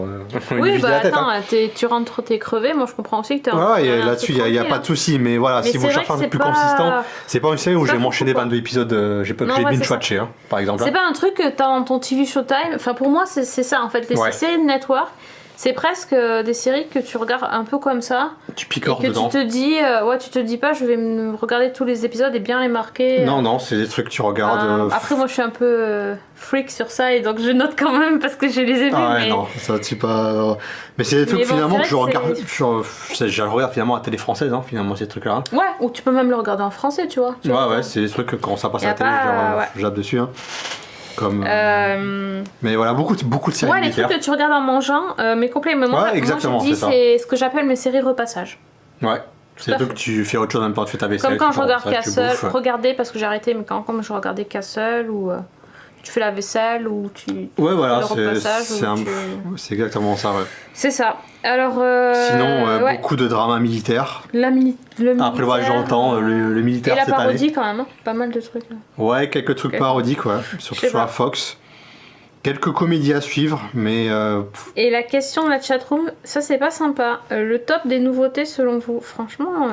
Oui, bah attends, tu rentres, t'es crevé. Moi, je comprends aussi que t'es et là-dessus, il n'y a pas de souci. Mais voilà, si vous cherchez un truc plus consistant, c'est pas une série où j'ai m'enchaîné 22 épisodes. J'ai binge-watché, hein, par exemple. C'est pas un truc que t'as dans ton TV Showtime. Enfin, pour moi, c'est ça, en fait. Les séries de network, c'est presque des séries que tu regardes un peu comme ça. Tu picores dedans. Tu te dis pas, je vais me regarder tous les épisodes et bien les marquer. Non, c'est des trucs que tu regardes. Après, moi, je suis un peu freak sur ça et donc je note quand même parce que je les ai vus. Mais... non, ça c'est pas. Mais c'est des trucs finalement que je regarde. Je regarde finalement à la télé française, hein, finalement, ces trucs-là. Ouais, ou tu peux même le regarder en français, tu vois. Ouais, c'est des trucs que quand ça passe à la télé, je jappe dessus. Hein. Mais voilà, beaucoup de séries. Ouais, les trucs que tu regardes en mangeant, mais complètement. Moi, exactement, je dis c'est ce que j'appelle mes séries repassage. Ouais, c'est des trucs que tu fais autre chose en même temps, tu fais ta vaisselle. Comme quand je regarde Castle, regarder parce que j'ai arrêté, mais quand je regardais Castle ou tu fais la vaisselle ou tu. Ouais, voilà, c'est exactement ça, ouais. C'est ça. Alors. Sinon, beaucoup de dramas militaires. Le militaire. Après, j'entends le militaire cette année. Et la parodie quand même, hein. Pas mal de trucs. Là. Ouais, quelques trucs parodiques, ouais. Surtout sur la Fox. Quelques comédies à suivre, mais Et la question de la chatroom, ça c'est pas sympa. Le top des nouveautés selon vous, franchement.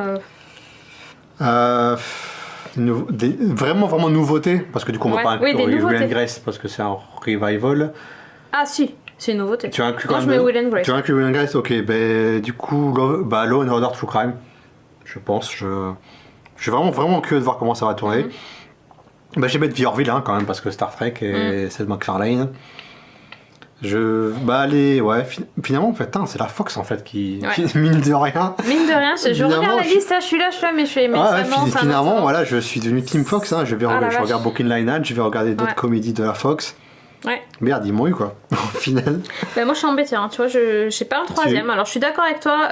vraiment nouveautés, parce que du coup on va pas inclure des Will nouveautés. and Grace parce que c'est un revival. Ah si, c'est une nouveauté. Tu as inclus Moi quand je même mets Will and Grace. Tu as inclus Will and Grace, ok. Du coup, Law and Order True Crime, je pense. Je suis vraiment curieux de voir comment ça va tourner. Je vais mettre The Orville quand même, parce que Star Trek et Seth MacFarlane. Finalement, en fait, c'est la Fox en fait qui mine de rien. Mine de rien, je regarde la liste, je suis là, mais je fais. Mais finalement, voilà, je suis devenu Team Fox. Je regarde Brooklyn Nine-Nine, je vais regarder d'autres comédies de la Fox. Ouais. Merde, ils m'ont eu quoi, au final. Moi je suis embêtée, tu vois, je sais pas un troisième. Alors je suis d'accord avec toi,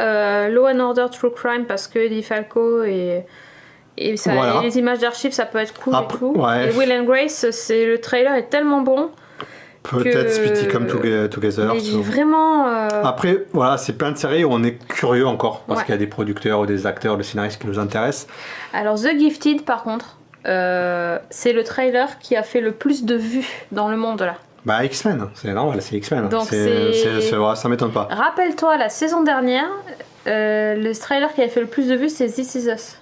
Law and Order True Crime, parce que Eddie Falco et les images d'archives ça peut être cool et tout. Ouais. Et Will and Grace, le trailer est tellement bon. Peut-être Sweetie Come Together. Vraiment. Après, voilà, c'est plein de séries où on est curieux encore, parce qu'il y a des producteurs ou des acteurs, des scénaristes qui nous intéressent. Alors The Gifted, par contre, c'est le trailer qui a fait le plus de vues dans le monde là. X-Men, c'est normal, c'est X-Men. Donc ça m'étonne pas. Rappelle-toi, la saison dernière, le trailer qui a fait le plus de vues, c'est This Is Us.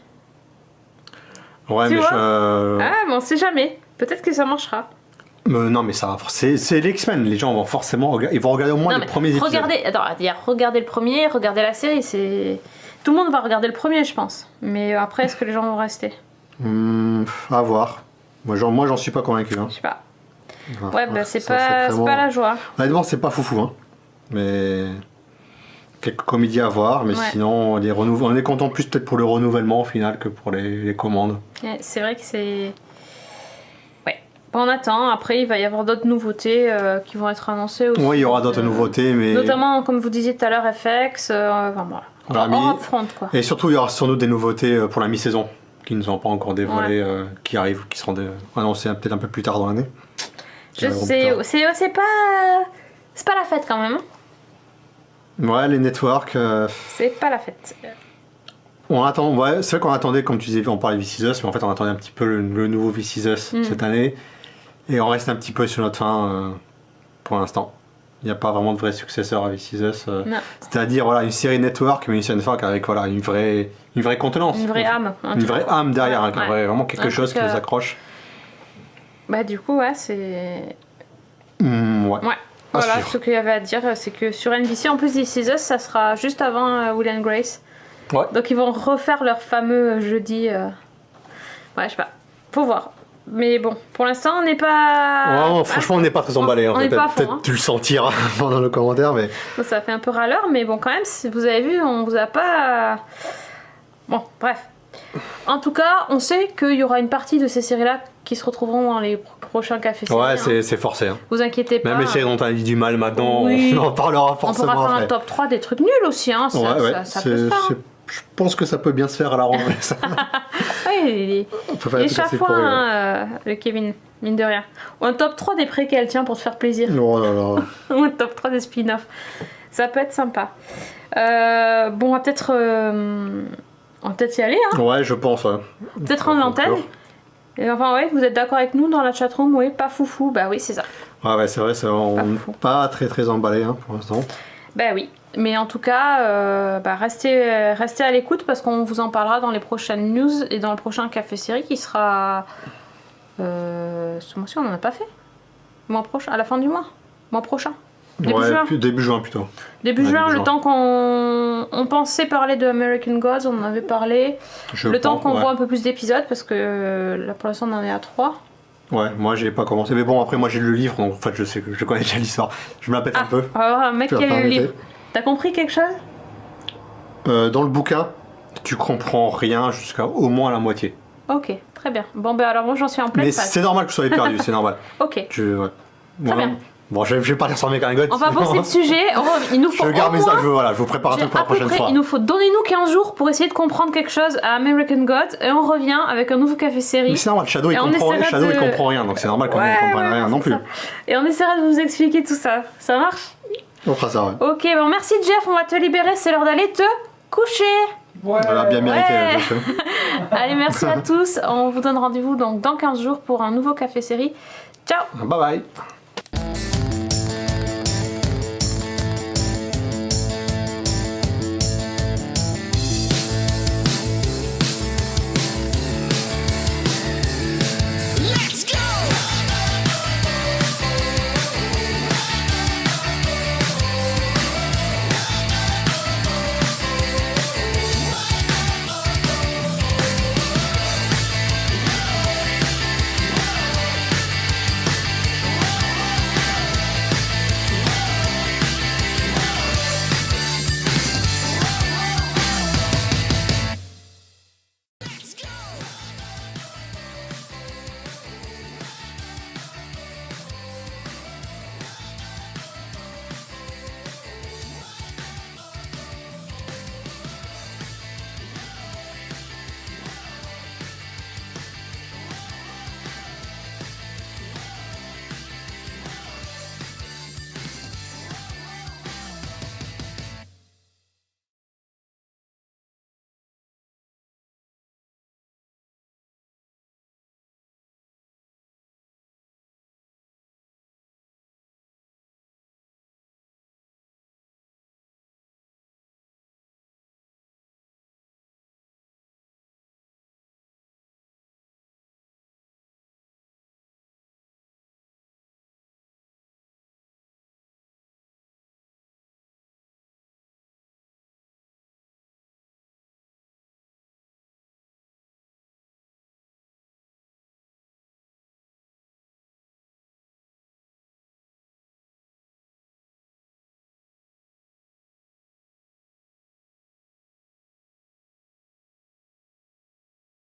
Ouais, tu mais vois mais on sait jamais. Peut-être que ça marchera. Non, mais ça, c'est les X-Men. Les gens vont forcément ils vont regarder au moins les premiers épisodes. Regardez le premier, regardez la série. Tout le monde va regarder le premier, je pense. Mais après, est-ce que les gens vont rester À voir. Moi, j'en suis pas convaincu. Je sais pas. C'est pas la joie. Honnêtement, c'est pas foufou. Mais quelques comédies à voir. Mais sinon, on est content plus peut-être pour le renouvellement au final que pour les commandes. C'est vrai que c'est... On attend, après il va y avoir d'autres nouveautés qui vont être annoncées aussi. Oui, il y aura d'autres nouveautés, mais... Notamment, comme vous disiez tout à l'heure, FX, en upfront quoi. Et surtout, il y aura sans doute des nouveautés pour la mi-saison, qui ne sont pas encore dévoilées, qui arrivent, qui seront annoncées peut-être un peu plus tard dans l'année. Je sais, c'est pas la fête quand même. Ouais, les networks... C'est pas la fête. On attend, c'est vrai qu'on attendait, comme tu disais, on parlait de This Is Us, mais en fait on attendait un petit peu le nouveau This Is Us cette année. Et on reste un petit peu sur notre fin pour l'instant. Il n'y a pas vraiment de vrai successeur à This Is Us. C'est-à-dire une série network, mais une série network avec une vraie contenance. Une vraie âme. Une vraie âme derrière, vraiment quelque chose qui nous accroche. Du coup, c'est... Ouais. Voilà, ce qu'il y avait à dire, c'est que sur NBC, en plus This Is Us, ça sera juste avant Will and Grace. Ouais. Donc ils vont refaire leur fameux jeudi. Je sais pas. Faut voir. Mais bon, pour l'instant, on n'est pas... franchement, on n'est pas très emballé. Peut-être tu le sentiras dans le commentaire, mais... Ça fait un peu râleur, mais bon, quand même, si vous avez vu, on vous a pas... Bon, bref. En tout cas, on sait qu'il y aura une partie de ces séries-là qui se retrouveront dans les prochains cafés séries. Ouais, c'est forcé. Vous inquiétez pas. Même les séries dont on a dit du mal maintenant, on en parlera forcément. On pourra faire après. un top 3 des trucs nuls aussi. Ça peut se faire. Je pense que ça peut bien se faire à la rentrée. Il est chafouin, le Kevin, mine de rien. Ou un top 3 des préquels, tiens, pour te faire plaisir. Oh là là. Ou un top 3 des spin-offs. Ça peut être sympa. On va peut-être y aller. Ouais, je pense. Peut-être rendre l'antenne. Et vous êtes d'accord avec nous dans la chatroom? Oui, pas foufou. Oui, c'est ça. Ouais, c'est vrai, on n'est pas très emballé pour l'instant. Oui. Mais en tout cas, restez à l'écoute parce qu'on vous en parlera dans les prochaines news et dans le prochain Café Série qui sera... ce mois-ci, on n'en a pas fait. Mois prochain, à la fin du mois prochain. Début juin. Début juin plutôt. Début juin, le temps qu'on pensait parler de American Gods, on en avait parlé. Temps qu'on voit un peu plus d'épisodes parce que là pour l'instant on en est à 3. Ouais, moi j'ai pas commencé. Mais bon, après moi j'ai lu le livre, donc en fait je connais déjà l'histoire. Je me la pète un peu. Un mec qui a lu le livre. T'as compris quelque chose? Dans le bouquin, tu comprends rien jusqu'à au moins la moitié. Ok, très bien. Bon, alors moi j'en suis en pleine phase. Mais c'est normal que je sois perdu, c'est normal. Ok. Très bien. Bon, je vais pas dire sur American Gods. On va bosser le sujet. Il nous faut je garde mes ça, je vous prépare un truc pour la prochaine fois. Il nous faut donnez-nous 15 jours pour essayer de comprendre quelque chose à American Gods et on revient avec un nouveau café série. Mais c'est normal, Shadow il comprend rien, donc c'est normal qu'on ne comprenne rien non plus. Et on essaiera de vous expliquer tout ça. Ça marche? On fera ça, ouais. Ok, merci Jeff, on va te libérer, c'est l'heure d'aller te coucher. Ouais. On a bien mérité. Allez, merci à tous. On vous donne rendez-vous donc dans 15 jours pour un nouveau café série. Ciao. Bye bye.